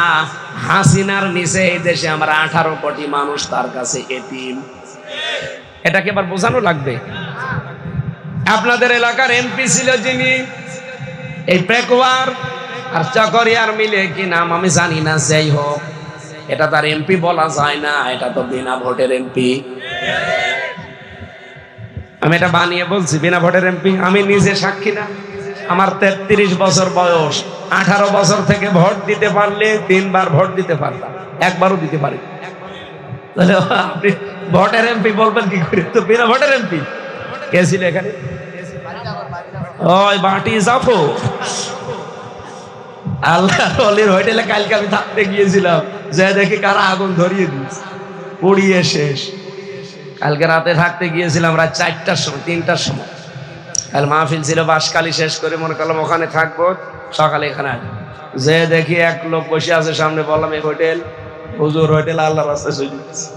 হাসিনার নিচে এই দেশে আমরা 18 কোটি মানুষ তার কাছে এতিম। এটাকে এবার বোঝানো লাগবে। আপনাদের এলাকার এমপি ছিল যিনি, এই পেকুয়ার আর চকরিয়ার মিলে কি নাম আমি জানি না, যাই হোক, এটা তার এমপি বলা যায় না, এটা তো বিনা ভোটের এমপি। আমি এটা বানিয়ে বলছি বিনা ভোটের এমপি। আমি নিজে সাক্ষী না, আমার 33 বছর বয়স, 18 বছর থেকে ভোট দিতে পারলে 3 বার ভোট দিতে পারতাম, একবারও দিতে পারি। তাহলে আপনি ভোটের এমপি বলবেন কি করে? তো বিনা ভোটের এমপি কে ছিল এখানে? ওই বাটি যাবো আল্লাহ অলির হোটেলে কালকে আমি থাকতে গিয়েছিলাম, যে দেখি কারা আগুন ধরিয়ে দিয়েছে, পুড়িয়ে শেষ। কালকে রাতে থাকতে গিয়েছিলাম রাত 4টার সময়, 3টার সময়। কাল মাহফিল ছিল, বাসকালী শেষ করে মনে করলাম ওখানে থাকবো, সকালে এখানে আসবো। যে দেখি এক লোক বসে আছে সামনে, বললাম এই হোটেল, হুজুর হোটেল আল্লাহ রাস্তায় চলে গেছে,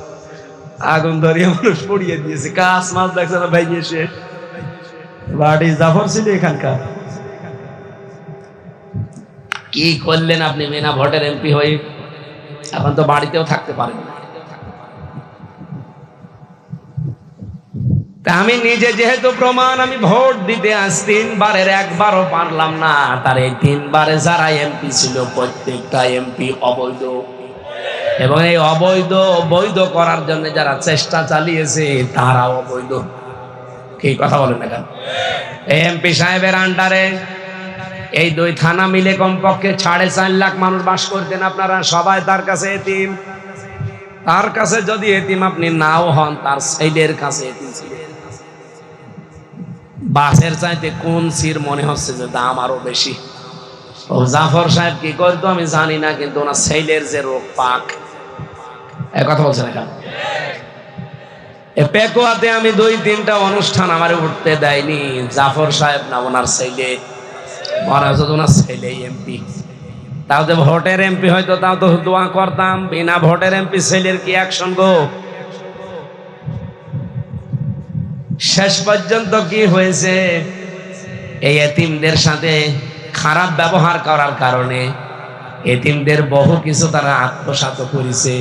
আগুন ধরিয়ে মানুষ পুড়িয়ে দিয়েছে, কাজ মাছ দেখছে না ভাই শেষ। বাড়ি জাফর ছিল এখানকার। কি করলেন আপনি বিনা ভোটের এমপি হয়ে? এখন তো বাড়িতেও থাকতে পারেন না। তা আমি নিজে যেহেতু প্রমাণ, আমি ভোট দিতে আজ 3 বারের একবারও পারলাম না। তার এই 3 বারে যারা এমপি ছিল প্রত্যেকটা এমপি অবৈধ, এবং এই অবৈধ বৈধ করার জন্য যারা চেষ্টা চালিয়েছে তারা অবৈধ। কি কথা বলেন না কেন? এমপি সাহেবের আন্ডারে এই 2 থানা মিলে কমপক্ষে 4.5 লাখ মানুষ বাস করতেন। আপনারা সবাই তার কাছে এতিম। তার কাছে যদি এতিম আপনি নাও হন, তার ছেলের কাছে এতিম ছিল। বাসের চাইতে কোন সির মনে হচ্ছে যে দাম আরো বেশি। ও জাফর সাহেব কি করতো আমি জানি না, কিন্তু ওনার ছেলের যে রোগ পাক, এক কথা বলছেন এখন। পেকুয়াতে আমি 2-3টা অনুষ্ঠান আমারে উঠতে দেয়নি জাফর সাহেব না ওনার ছেলে। মনে হচ্ছে ওনার ছেলে এমপি। তাও যে ভোটের এমপি হয়তো তাও তো দোয়া করতাম। বিনা ভোটের এমপি ছেলের কি অ্যাকশন গো? শেষ পর্যন্ত কি হয়েছে? এই এতিমদের সাথে খারাপ ব্যবহার করার কারণে এতিমদের বহু কিছু তারা আত্মসাৎ করেছে।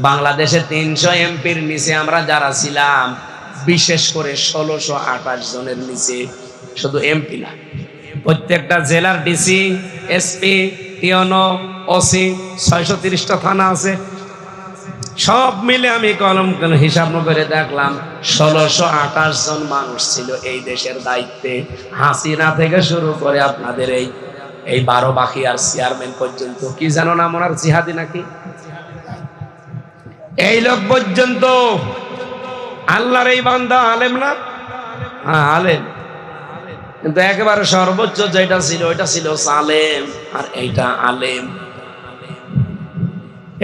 বাংলাদেশে 300 এমপির নিচে আমরা যারা ছিলাম, বিশেষ করে 1628 জনের নিচে, শুধু এমপি না, প্রত্যেকটা জেলার ডিসি, এসপি, টিওনো, ওসি, 630টা থানা আছে, সব মিলে আমি কলম হিসাব করে দেখলাম 1628 জন মানুষ ছিল এই দেশের দায়িত্বে। হাসিনা থেকে শুরু করে আপনাদের এই 12 বাখিয়ার চেয়ারম্যান পর্যন্ত, কি জানো না ওনার জিহাদি নাকি, এই লোক পর্যন্ত। আল্লাহর এই বান্দা আলেম না? হ্যাঁ আলেম, কিন্তু একেবারে সর্বোচ্চ যেটা ছিল ওইটা ছিল সালেম, আর এইটা আলেম।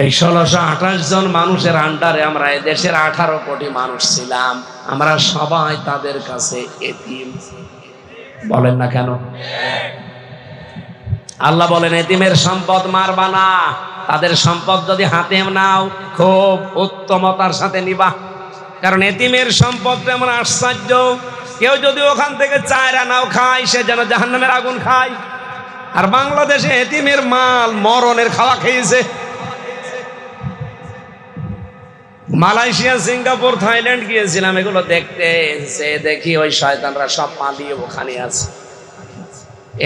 এই 1628 জন মানুষের আন্ডারে আমরা দেশের 18 কোটি মানুষ ছিলাম, আমরা সবাই তাদের কাছে এতিম। বলেন না কেন? আল্লাহ বলেন এতিমের সম্পদ মারবা না, তাদের সম্পদ যদি হাতে নাও খুব উত্তমতার সাথে নিবা, কারণ এতিমের সম্পদ এমন আশ্চর্য, কেউ যদি ওখান থেকে 4 আনাও খায় সে যেন জাহান্নামের আগুন খায়। আর বাংলাদেশে এতিমের মাল মরণের খাওয়া খেয়েছে। মালয়েশিয়া, সিঙ্গাপুর, থাইল্যান্ড গিয়েছিলাম এগুলো দেখতে, সে দেখি ওই শয়তানরা সব পালিয়ে ওখানে আছে।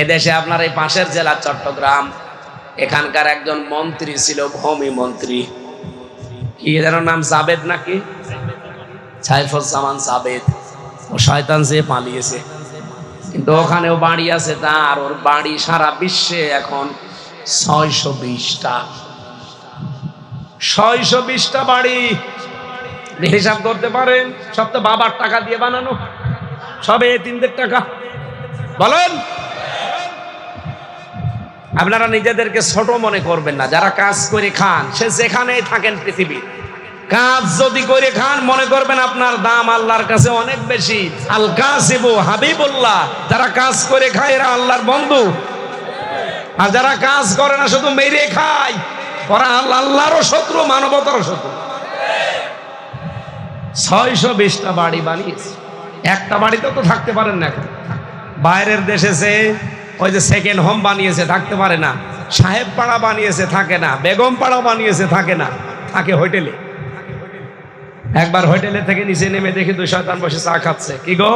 এদেশে আপনার এই পাশের জেলা চট্টগ্রাম, এখানকার একজন মন্ত্রী ছিল, ভূমি মন্ত্রী, কি যেন নাম, জাবেদ নাকি, সাইফুজ্জামান জাবেদ। ও শয়তান সে পালিয়েছে, কিন্তু ওখানেও বাড়ি আছে তার। ওর বাড়ি সারা বিশ্বে এখন 620টা 620টা বাড়ি। হিসাব করতে পারেন, সব তো বাবার টাকা দিয়ে বানানো, সবে এতিমদের টাকা। বলেন, আপনারা নিজেদেরকে ছোট মনে করবেন না। যারা কাজ করে খান, সে যেখানেই থাকেন পৃথিবী, কাজ যদি করে খান মনে করবেন আপনার দাম আল্লাহর কাছে অনেক বেশি। আল কাসিবু হাবিবুল্লাহ, যারা কাজ করে খায় এরা আল্লাহর বন্ধু। আর যারা কাজ করে না শুধু মেরে খায়, ওরা আল্লাহরও শত্রু, মানবতারও শত্রু। 620টা বাড়ি বানিয়েছে, একটা বাড়িতে তো থাকতে পারেন না। এখন বাইরের দেশে যে ওই যে সেকেন্ড হোম বানিয়েছে, থাকতে পারে না। সাহেব পাড়া বানিয়েছে, থাকে না। বেগম পাড়া বানিয়েছে, থাকে না, থাকে হোটেলে। একবার হোটেলে থেকে নিচে নেমে দেখি 2 শয়তান বসে চা খাচ্ছে। কি গো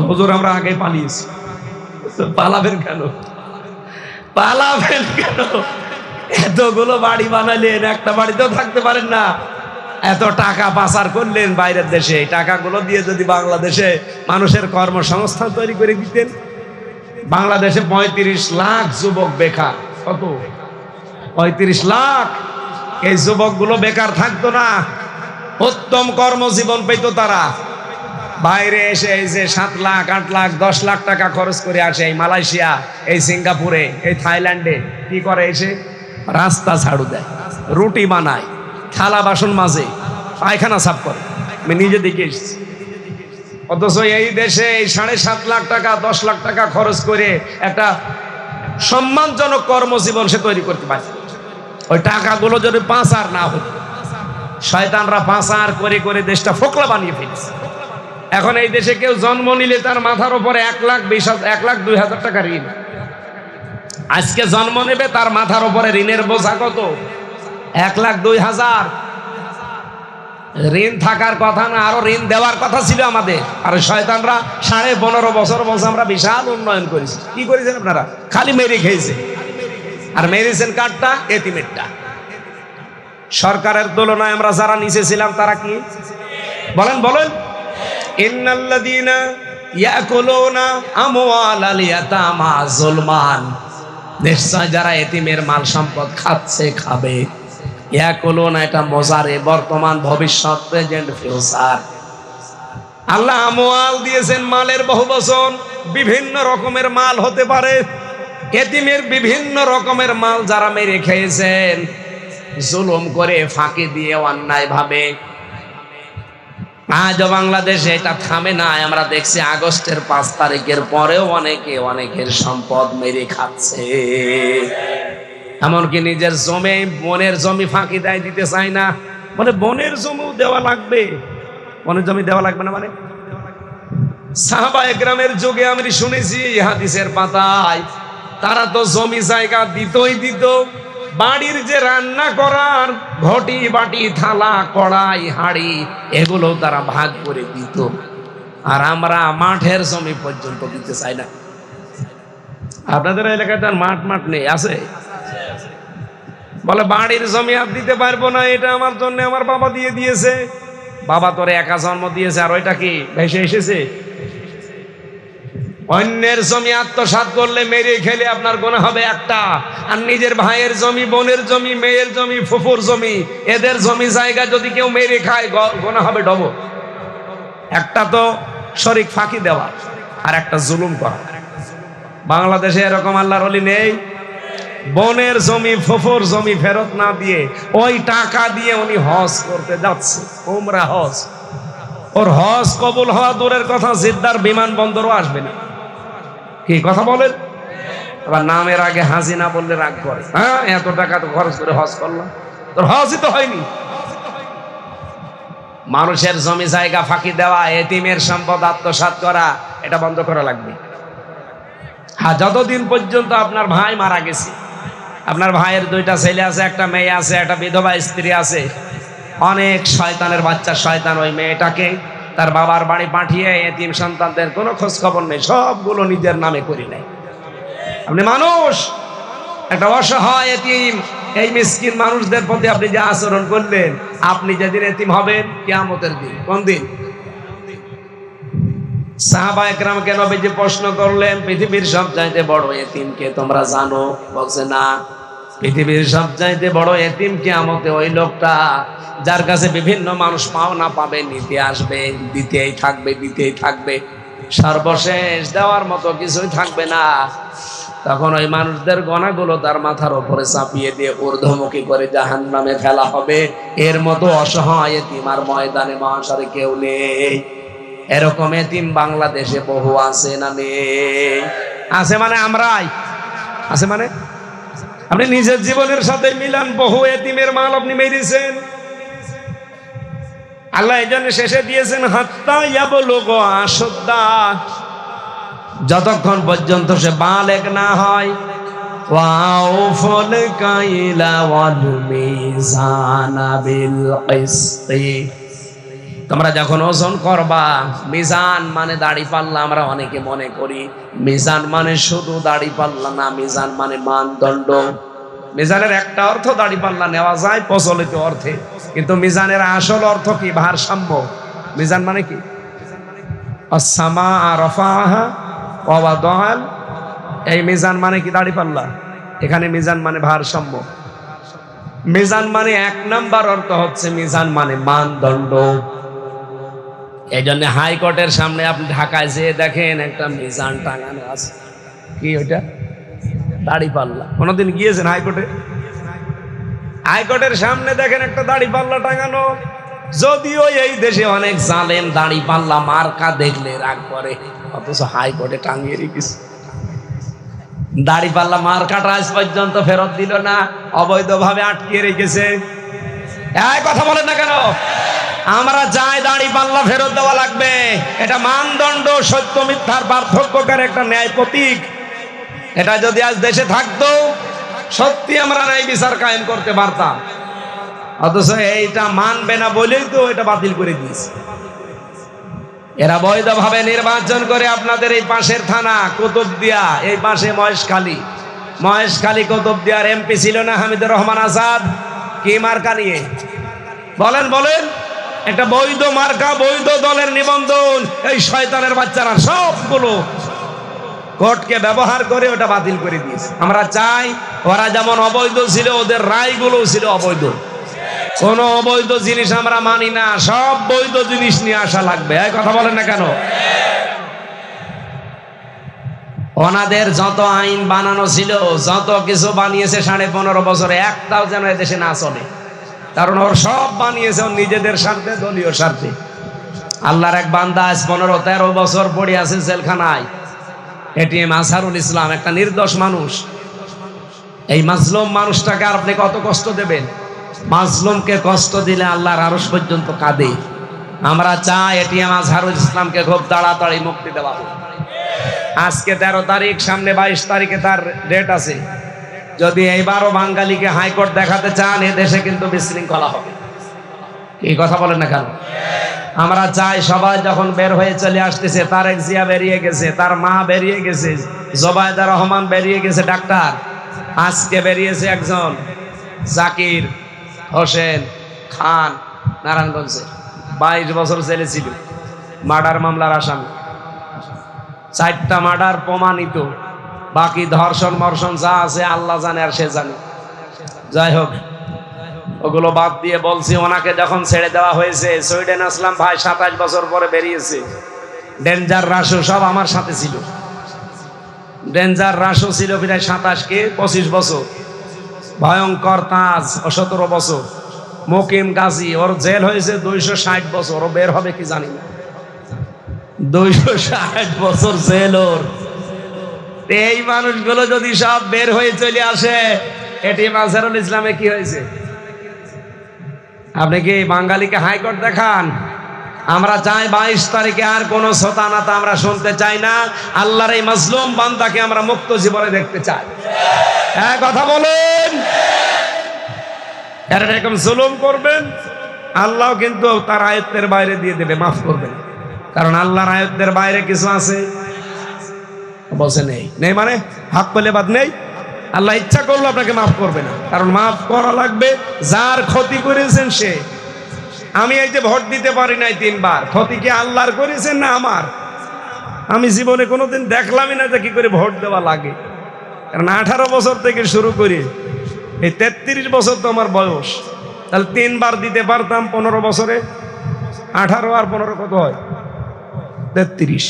হুজুর, আমরা আগে পালিয়েছি। পালাবেন কেন? পালাবেন কেন? এতগুলো বাড়ি বানালেন, একটা বাড়িতেও থাকতে পারেন না। এত টাকা পাচার করলেন বাইরের দেশে, এই টাকাগুলো দিয়ে যদি বাংলাদেশে মানুষের কর্মসংস্থান তৈরি করে দিতেন। বাংলাদেশে 35 লাখ যুবক বেকার। কত? 35 লাখ। এই যুবকগুলো বেকার থাকতো না, উত্তম কর্মজীবন পেত তারা। বাইরে এসে এই যে 7 লাখ 8 লাখ 10 লাখ টাকা খরচ করে আসে এই মালয়েশিয়া, এই সিঙ্গাপুরে, এই থাইল্যান্ডে। কি করে? এসে রাস্তা ঝাড়ু দেয়, রুটি বানায়, থালা বাসন মাজে, পায়খানা সাফ করে। আমি নিজে দেখে এসেছি। অথচ এই দেশে এই 7.5 লাখ টাকা 10 লাখ টাকা খরচ করে একটা সম্মানজনক কর্মজীবন সে তৈরি করতে পারে। ওই টাকাগুলো যদি পাচার না হতো, শয়তানরা পাচার করে করে দেশটা ফোকলা বানিয়ে ফেলেছে। এখন এই দেশে কেউ জন্ম নিলে তার মাথার উপরে 1,02,000 টাকা ঋণ। আজকে জন্ম নেবে, তার মাথার উপরে ঋণের বোঝা কত? 1,02,000। ঋণ থাকার কথা না, আরো ঋণ দেওয়ার কথা ছিল আমাদের। আর শয়তানরা 15.5 বছর বলছে আমরা বিশাল উন্নয়ন করেছি। কি করেছেন আপনারা? খালি মেরে খেয়েছে। আর মেরেছেন কারটা? এতিমেরটা। সরকারের তুলনায় আমরা যারা নিচে ছিলাম তারা কি বলেন? বলেন, ইন্নাল্লাযীনা ইয়াকুলুনা আমওয়ালাল ইয়াতামা যুলমান, নিশ্চয় যারা এতিমের মাল সম্পদ খাচ্ছে, খাবে। ইয়াকুলুনা, এটা মজারে, বর্তমান, ভবিষ্যৎ, প্রেজেন্ট, ফিউচার। আল্লাহ আমওয়াল দিয়েছেন, মালের বহু বচন। বিভিন্ন রকমের মাল হতে পারে। এতিমের বিভিন্ন রকমের মাল যারা মেরে খেয়েছেন, জুলুম করে, ফাঁকি দিয়ে, অন্যায় ভাবে। আজও বাংলাদেশে এটা থামে না। আমরা দেখছি আগস্টের 5 তারিখের পরেও অনেকের সম্পদ মেরে খাচ্ছে। এমনকি নিজের জমি, বনের জমি ফাঁকি দেয়, দিতে চায় না। মানে বনের জমিও দেওয়া লাগবে। বনের জমি দেওয়া লাগবে না মানে? সাহাবায়ে কেরামের যুগে আমি শুনেছি হাদিসের পাতায়, তারা তো জমি জায়গা দিতই দিত। বাড়ির যে রান্না করার ঘটি, বাটি, থালা, কড়াই, হাঁড়ি, এগুলো তারা ভাগ করে দিত। আর আমরা মাঠের জমি পর্যন্ত দিতে চাই না। আপনাদের এলাকায় তো মাঠ নেই, আছে? বলে বাড়ির জমি আর দিতে পারবো না, এটা আমার জন্য আমার বাবা দিয়ে দিয়েছে। বাবা তোরে একা জন্ম দিয়েছে, আর ওইটা কি ভেসে এসেছে? অন্যের জমি আত্মসাৎ করলে মেরে খেলে আপনার গোনা হবে একটা, আর নিজের ভাইয়ের জমি, বোনের জমি, মেয়ের জমি, ফুফুর জমি, এদের জমি জায়গা যদি কেউ মেরে খায় গোনা হবে ডবল। একটা তো শরিক ফাঁকি দেওয়া, আর একটা জুলুম করা। বাংলাদেশে এরকম আল্লাহর ওলি নেই? বোনের জমি, ফুফুর জমি ফেরত না দিয়ে ওই টাকা দিয়ে উনি হজ করতে যাচ্ছে, উমরা হজ। ওর হজ কবুল হওয়া দূরের কথা, জিদ্দার বিমানবন্দরও আসবে না। কি কথা বলেন? আবার নামের আগে হাজি না বললে রাগ করে। হ্যাঁ, এত টাকা তো খরচ করে হজ করলাম, তোর হজই তো হয়নি। মানুষের জমি জায়গা ফাঁকি দেওয়া, এতিমের সম্পদ আত্মসাৎ করা, এটা বন্ধ করা লাগবে। হ্যাঁ, যতদিন পর্যন্ত আপনার ভাই মারা গেছে, আপনার ভাইয়ের 2টা ছেলে আছে, একটা মেয়ে আছে, একটা বিধবা স্ত্রী আছে, অনেক শয়তানের বাচ্চা শয়তান ওই মেয়েটাকে তার বাবার বাড়ি পাঠিয়ে এতিম সন্তানদের কোনো খোঁজ খবর নেই, সবগুলো নিজের নামে করে নেয়। আপনি মানুষ, একটা অসহায় এতিম, এই মিসকিন মানুষদের প্রতি আপনি যে আচরণ করলেন, আপনি যেদিন এতিম হবেন কিয়ামতের দিন। কোন দিন? সাহাবা একরামকে নবীজি প্রশ্ন করলেন, পৃথিবীর সবচাইতে বড় এতিমকে তোমরা জানো? বলছে না। পৃথিবীর সবচাইতে বড় এতিম কিয়ামতে ওই লোকটা যার কাছে বিভিন্ন মানুষ পাওনা পাবে, নিতে আসবে, দিতেই থাকবে, সর্বশেষ দেওয়ার মতো কিছুই থাকবে না। তখন ওই মানুষদের গনাগুলো তার মাথার উপরে চাপিয়ে দিয়ে ঊর্ধ্বমুখী করে জাহান্নামে ফেলা হবে। এর মতো অসহায় এতিম আর ময়দানে মাশারে কেউ নেই। এরকম এতিম বাংলাদেশে বহু আছে না নেই? আছে মানে আমরাই আছে মানে আপনি নিজের জীবনের সাথে মিলান, বহু এতিমের মাল আপনি মেরেছেন। আল্লাহ এই জন্য শেষে দিয়েছেন হাত্তা ইয়াবলুগা আশুদ্দা, যতক্ষণ পর্যন্ত সে বালেগ না হয়। ওয়াউফুল কাইলা ওয়াল মিজানা বিল কিসতি, তোমরা যখন ওজন করবা, মিজান মানে দাড়ি পাল্লা। আমরা অনেকে মনে করি মিজান মানে শুধু দাড়ি পাল্লা না, মিজান মানে মানদণ্ড। মিজানের একটা অর্থ দাড়ি পাল্লা নেওয়া যায় প্রচলিত অর্থে, কিন্তু মিজানের আসল অর্থ কি? ভারসাম্য। মিজান মানে কি? আস-সামা রাফাহা ওয়া ওয়াদাল, এই মিজান মানে কি? দাড়ি পাল্লা। এখানে মিজান মানে ভারসাম্য। মিজান মানে 1 নাম্বার অর্থ হচ্ছে মিজান মানে মানদণ্ড। এই জন্য হাইকোর্টের সামনে আপনি ঢাকায় যেয়ে দেখেন একটা মিজান টাঙানো আছে। কি ওইটা? দাড়ি পাল্লা। কোনোদিন গিয়েছেন হাইকোর্টে? হাইকোর্টের সামনে দেখেন একটা দাড়ি পাল্লা টাঙানো। যদিও এই দেশে অনেক জালেম দাড়ি পাল্লা মার্কা দেখলে রাগ করে, অথচ হাইকোর্টে টাঙিয়ে রেখেছে। দাড়ি পাল্লা মার্কাটা আজ পর্যন্ত ফেরত দিল না, অবৈধভাবে আটকিয়ে রেখেছে। এই কথা বলেন না কেন? আমরা চাই দাড়ি পাল্লা ফেরত দেওয়া লাগবে। এটা মানদণ্ড, সত্য মিথ্যার পার্থক্যকার একটা ন্যায় প্রতীক। এটা যদি আজ দেশে থাকতো, সত্যি আমরা ন্যায় বিচার কায়েম করতে পারতাম। অথচ এইটা মানবে না বলেই তো এটা বাতিল করে দিয়েছে। এরা বৈধভাবে নির্বাচন করে আপনাদের এই পাশের থানা কুতুবদিয়া, এই পাশে মহেশখালী কুতুবদিয়ার এমপি ছিল না হামিদুর রহমান আজাদ? কি মার্কা নিয়ে বলেন? একটা বৈধ মার্কা, বৈধ দলের নিবন্ধন। এই শয়তানের বাচ্চারা সবগুলো কোর্টকে ব্যবহার করে ওটা বাতিল করে দিয়েছে। আমরা চাই ওরা যেমন অবৈধ ছিল, ওদের রায়গুলো ছিল অবৈধ। কোন অবৈধ জিনিস আমরা মানি না, সব বৈধ জিনিস নিয়ে আসা লাগবে। এই কথা বলেন না কেন? ওনাদের যত আইন বানানো ছিল, যত কিছু বানিয়েছে 15.5 বছরে, একটাও যেন এদেশে না চলে। কারণ ওর সব বানিয়েছে ওর নিজেদের স্বার্থে, দলীয় স্বার্থে। আল্লাহর এক বান্দা আজ 15-13 বছর পড়ে আছে জেলখানায়, এটিএম আজহারুল ইসলাম, একটা নির্দোষ মানুষ। এই মাজলুম মানুষটাকে আর আপনি কত কষ্ট দেবেন? মাজলুমকে কষ্ট দিলে আল্লাহর আরশ পর্যন্ত কাঁদে। আমরা চাই এটিএম আজহারুল ইসলামকে খুব তাড়াতাড়ি মুক্তি দেওয়া হোক। আজকে 13 তারিখ, সামনে 22 তারিখে তার ডেট আছে। যদি এইবারও বাঙালিকে হাইকোর্ট দেখাতে চান, এ দেশে কিন্তু বিশৃঙ্খলা হবে। এই কথা বলেন না কেন? আমরা চাই সবাই যখন বের হয়ে চলে আসতেছে, তারেক জিয়া বেরিয়ে গেছে, তার মা বেরিয়ে গেছে, জোবায়দা রহমান বেরিয়ে গেছে ডাক্তার, আজকে বেরিয়েছে একজন জাকির হোসেন খান, নারায়ণগঞ্জে 22 বছর জেলে ছিল, মার্ডার মামলার আসামি, 4টা মার্ডার প্রমাণিত, বাকি ধর্ষণ মর্ষণ যা আছে আল্লাহ জানে আর সে জানে। যাই হোক, ওগুলো বাদ দিয়ে বলছি, ওনাকে যখন ছেড়ে দেওয়া হয়েছে, সুইডেন আসলাম ভাই 27 বছর পরে বেরিয়েছে। ডেঞ্জার রাসু সব আমার সাথে ছিল, ডেঞ্জার রাসু ছিল প্রায় 25 বছর, ভয়ঙ্কর তাজ ও 17 বছর, মুকিম গাজী ওর জেল হয়েছে 260 বছর, ও বের হবে কি জানি না, 260 বছর জেল ওর। এই মানুষগুলো যদি সব বের হয়ে চলে আসে, এটি মাজহারুল ইসলামে কি হয়েছে? আপনি কি বাঙালিকে হাইকোর্ট দেখান? আমরা চাই 22 তারিখে আর কোন শতানাতা আমরা শুনতে চাই না। আল্লাহর এই মাজলুম বান্দাকে আমরা মুক্ত জীবনে দেখতে চাই। হ্যাঁ, কথা বলেন। এরকম জুলুম করবেন, আল্লাহ কিন্তু তার আয়ত্তের বাইরে দিয়ে দেবে, মাফ করবেন। কারণ আল্লাহর আয়ত্তের বাইরে কিছু আছে বসে নেই, নেই মানে হাত পেলে বাদ নেই। আল্লাহ ইচ্ছা করলো আপনাকে মাফ করবে না, কারণ মাফ করা লাগবে যার ক্ষতি করেছেন সে। আমি এই যে ভোট দিতে পারি নাই 3 বার, ক্ষতি কি আল্লাহর করেছেন না আমার? আমি জীবনে কোনোদিন দেখলামই না যে কি করে ভোট দেওয়া লাগে। কারণ 18 বছর থেকে শুরু করে এই 33 বছর তো আমার বয়স, তাহলে 3 বার দিতে পারতাম 15 বছরে। 18 আর 15 কত হয়? 33।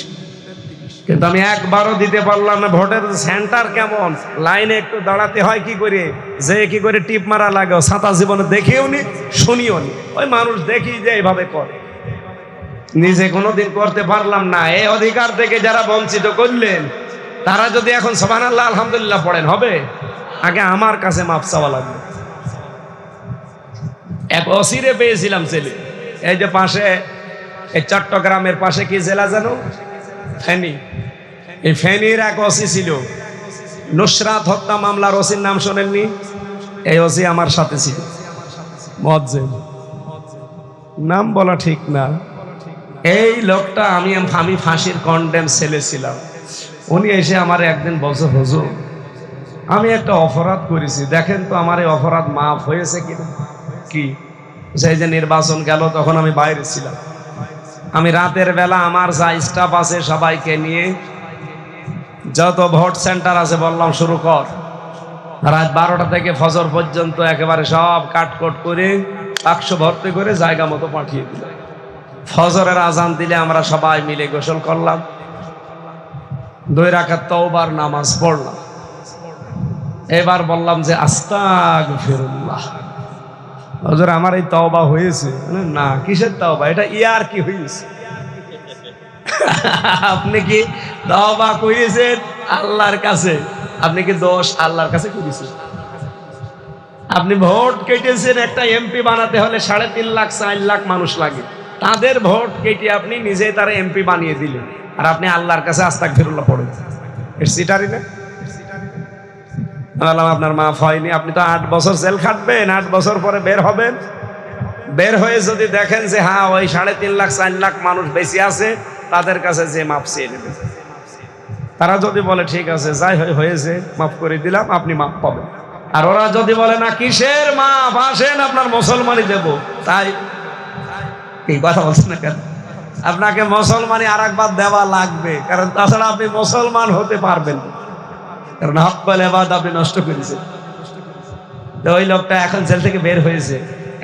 কিন্তু আমি একবারও দিতে পারলাম না। ভোটের সেন্টার কেমন, লাইনে একটু দাঁড়াতে হয় কি করে, যে কি করে টিপ মারা লাগে, ছাতা জীবনে দেখেও নি শুনিও নি। ওই মানুষ দেখি যে এইভাবে করে, নিজে কোনোদিন করতে পারলাম না। এই অধিকার থেকে যারা বঞ্চিত করলেন, তারা যদি এখন সুবহানাল্লাহ আলহামদুলিল্লাহ পড়েন, হবে? আগে আমার কাছে মাপ চাওয়া লাগবে। এক অসিরে পেয়েছিলাম ছেলে, এই যে পাশে, এই চট্টগ্রামের পাশে কি জেলা জানো? ফেনী। এই ফেনীর এক ওসি ছিল, নুসরাত হত্যা মামলার ওসির নাম শোনেননি? এই ওসি আমার সাথে ছিল, মুয়াজ্জিন, নাম বলা ঠিক না। এই লোকটা আমি ফাঁসির কন্ডেম ছেলে ছিলাম। উনি এসে আমার একদিন বলছে, হুজুর আমি একটা অপরাধ করেছি, দেখেন তো আমার এই অপরাধ মাফ হয়েছে কিনা। কি? সেই যে নির্বাচন গেল, তখন আমি বাইরে ছিলাম। আমি রাতের বেলা আমার যা স্টাফ আছে সবাইকে নিয়ে যত ভোট সেন্টার আছে বললাম শুরু কর। রাত 12টা থেকে ফজর পর্যন্ত একেবারে সব কাটকট করে বাক্স ভর্তি করে জায়গা মতো পাঠিয়ে দিল। ফজরের আজান দিলে আমরা সবাই মিলে গোসল করলাম, 2 রাকাত তওবার নামাজ পড়লাম। এবার বললাম যে আস্তাগফিরুল্লাহ, হুজুর আমার এই তওবা হয়েছে। না, কিসের তওবা? এটা ইয়ার কি হয়েছে? আপনি কি তওবা করেছেন আল্লাহর কাছে? আপনি কি দোষ আল্লাহর কাছে করেছেন? আপনি ভোট কেটেছেন, একটা এমপি বানাতে হলে 3.5 লাখ 4 লাখ মানুষ লাগে, তাদের ভোট কেটে আপনি নিজে তারা এমপি বানিয়ে দিলেন, আর আপনি আল্লাহর কাছে আস্তাগফিরুল্লাহ পড়েন। এর সিটারি না? বললাম আপনার মাফ হয়নি, আপনি তো 8 বছর জেল খাটবেন, 8 বছর পরে বের হবেন। বের হয়ে যদি দেখেন যে হ্যাঁ ওই 3.5 লাখ 4 লাখ মানুষ বেশি আছে, তাদের কাছে যে মাফ চেয়ে নেবেন। তারা যদি বলে ঠিক আছে যাই হয়েছে মাফ করে দিলাম, আপনি মাফ পাবেন। আর ওরা যদি বলে না কিসের মাফ, আসেন আপনার মুসলমানই দেব, তাই এই কথা বলছেন না কেন? আপনাকে মুসলমানই আরেকবার দেওয়া লাগবে, কারণ তাছাড়া আপনি মুসলমান হতে পারবেন না, কারণ হক এবাদত আপনি নষ্ট করেছেন। তো ওই লোকটা এখন জেল থেকে বের হয়েছে।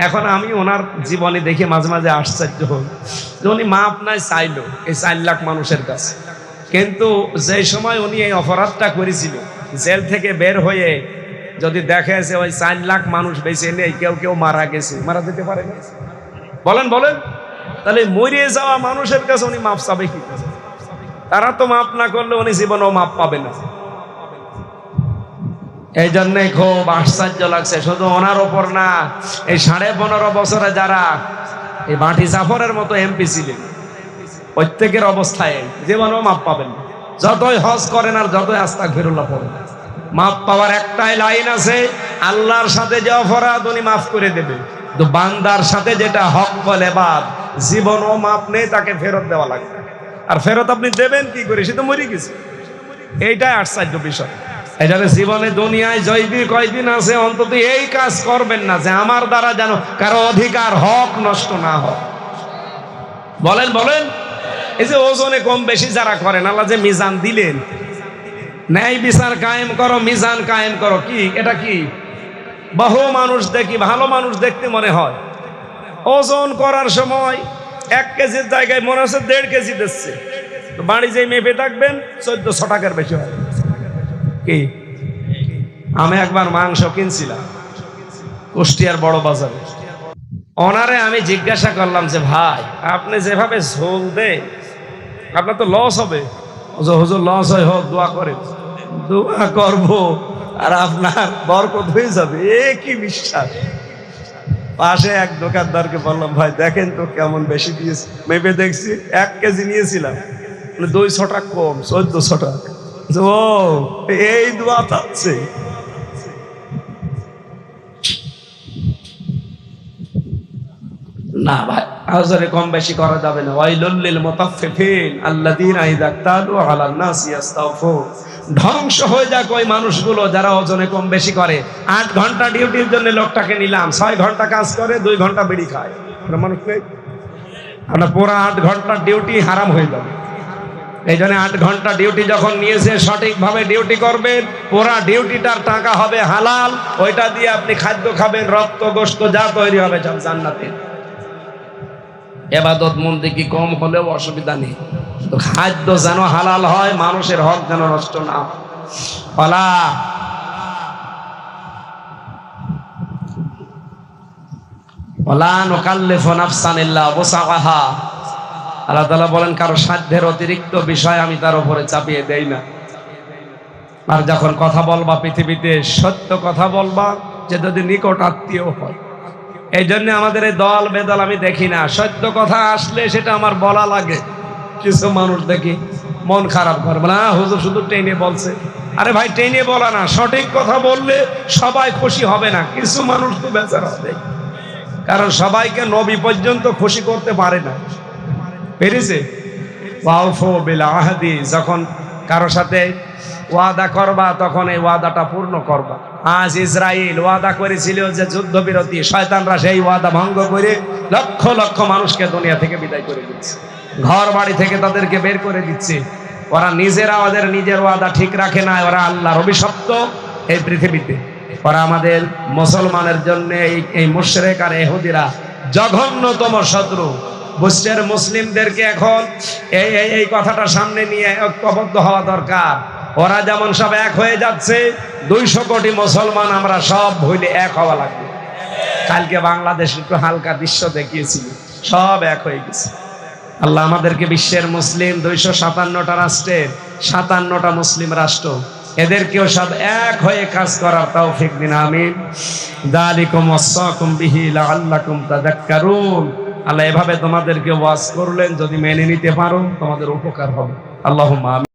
এখন আমি ওনার জীবনে দেখে মাঝে মাঝে আশ্চর্য হই যে উনি মাপ নাই চাইলো এই 4 লাখ মানুষের কাছে, কিন্তু যে সময় উনি এই অপরাধটা করেছিল, জেল থেকে বের হয়ে যদি দেখে যে ওই 4 লাখ মানুষ বেঁচে নেই, কেউ কেউ মারা গেছে, মারা যেতে পারে না, বলেন বলেন, তাহলে মরে যাওয়া মানুষের কাছে উনি মাপ চাবে কি? তারা তো মাপ না করলে উনি জীবনেও মাপ পাবে না। এই জন্যই খুব আশ্চর্য লাগছে, শুধু ওনার ওপর না, এই 15.5 বছরে যারা এই মাটি জাফরের মতো এমপি ছিলেন, প্রত্যেকের অবস্থায় জীবনেও মাপ পাবেন না। যতই হজ করেন আর যতই আস্তাগফিরুল্লাহ পড়েন, মাপ পাওয়ার একটাই লাইন আছে, আল্লাহর সাথে যে অপরাধ উনি মাফ করে দেবে, তো বান্দার সাথে যেটা হক বলে বাদ, জীবনও মাপ নেই, তাকে ফেরত দেওয়া লাগবে। আর ফেরত আপনি দেবেন কি করে, সে তো মরে গেছে। এইটাই আশ্চর্য বিষয়। এই জন্য জীবনে দুনিয়ায় জয়দি কয়দিন আছে, অন্তত এই কাজ করবেন না যে আমার দ্বারা যেন কারো অধিকার হক নষ্ট না হয়। বলেন বলেন, এই যে ওজনে কম বেশি যারা করেন, আল্লাহ যে মিজান দিলেন, ন্যায় বিচার কায়েম করো, মিজান কায়েম করো, কি এটা কি? বহু মানুষ দেখি, ভালো মানুষ দেখতে মনে হয়, ওজন করার সময় 1 কেজির জায়গায় মনে হচ্ছে 1.5 কেজি দিচ্ছে। বাড়ি যেই মেপে থাকবেন 1400 টাকার বেশি হয়। কি? আমি একবার মাংস কিনছিলাম কুষ্টিয়ার বড় বাজারে। ওনারে আমি জিজ্ঞাসা করলাম যে ভাই, আপনি যেভাবে ঝোল দেন আপনার তো লস হবে। হুজুর লস হয় হোক, দোয়া করেন। দোয়া করবো আর আপনার বরকত হয়ে যাবে, এ কি বিশ্বাস। পাশে এক দোকানদারকে বললাম, ভাই দেখেন তো কেমন বেশি দিয়েছে। মেপে দেখছি 1 কেজি নিয়েছিলাম, 200 টাকা কম, 1400 টাকা। ও এই দোয়া পাচ্ছে। না ভাই, আজরে কম বেশি করা যাবে না। ওয়াইলুল লিল মুতাফফিফিন আল্লাযীনা ইযা ইক্তালু আলান নাসি ইস্তাওফুন। ধ্বংস হয়ে যাক ওই মানুষগুলো যারা ওজনে কম বেশি করে। 8 ঘন্টা ডিউটির জন্য লোকটাকে নিলাম, 6 ঘন্টা কাজ করে, 2 ঘন্টা বিড়ি খায়। মানুষ নেই, আপনার পুরো 8 ঘন্টার ডিউটি হারাম হয়ে যাবে। এই জন্য 8 ঘন্টা ডিউটি যখন নিয়েছে সঠিকভাবে ডিউটি করবেন, পুরা ডিউটিটার টাকা হবে হালাল, ওইটা দিয়ে আপনি খাদ্য খাবেন, রক্ত গোশত যা তৈরি হবে সব জান্নাতে। ইবাদত বন্দেগী কম হলেও অসুবিধা নেই, তো খাদ্য যেন হালাল হয়, মানুষের হক যেন নষ্ট না হয়। ওয়ালা নুকাল্লিফু নাফসান ইল্লা ওয়াসআহা। আল্লাহ তাআলা বলেন, কারো সাধ্যের অতিরিক্ত বিষয় আমি তার উপরে চাপিয়ে দেই না। আর যখন কথা বলবা পৃথিবীতে সত্য কথা বলবা, যে যদি নিকট আত্মীয় হয়। এই জন্য আমাদের এই দল বেদল আমি দেখি না, সত্য কথা আসলে সেটা আমার বলা লাগে। কিছু মানুষ দেখি মন খারাপ করবে না, হুজুর শুধু টেনে বলছে। আরে ভাই, টেনে বলা না, সঠিক কথা বললে সবাই খুশি হবে না, কিছু মানুষ তো বেচারা হবে। কারণ সবাইকে নবী পর্যন্ত খুশি করতে পারে না, পেরেছে? ওয়াউফু বিল আহদি, যখন কারো সাথে ওয়াদা করবা তখন এই ওয়াদাটা পূর্ণ করবা। আজ ইসরায়েল ওয়াদা করেছিল যে যুদ্ধবিরতি, শয়তানরা সেই ওয়াদা ভঙ্গ করে লক্ষ লক্ষ মানুষকে দুনিয়া থেকে বিদায় করে দিচ্ছে, ঘর বাড়ি থেকে তাদেরকে বের করে দিচ্ছে। ওরা নিজেরা ওদের নিজের ওয়াদা ঠিক রাখে না, ওরা আল্লাহর অভিশপ্ত এই পৃথিবীতে। ওরা আমাদের মুসলমানের জন্য এই মুশরিক আর ইহুদিরা জঘন্যতম শত্রু। বুঝছেন? মুসলিমদেরকে এখন এই কথাটা সামনে নিয়ে ঐক্যবদ্ধ হওয়া দরকার। ওরা যেমন সব এক হয়ে যাচ্ছে, 200 কোটি মুসলমান আমরা সব ভুলে এক হওয়া লাগবে। কালকে বাংলাদেশ একটু হালকা দৃশ্য দেখিয়েছিল, সব এক হয়ে গেছে। আল্লাহ আমাদেরকে বিশ্বের মুসলিম 257টা রাষ্ট্রের 57টা মুসলিম রাষ্ট্র, এদেরকেও সব এক হয়ে কাজ করার তৌফিক দিন, আমিন। যালিকুম ওয়াসাকুম বিহি লাআল্লাকুম তাযাক্কারুন। আল্লাহ এভাবে তোমাদেরকে ওয়াজ করলেন, যদি মেনে নিতে পারো তোমাদের উপকার হবে। আল্লাহুম্মা আমিন।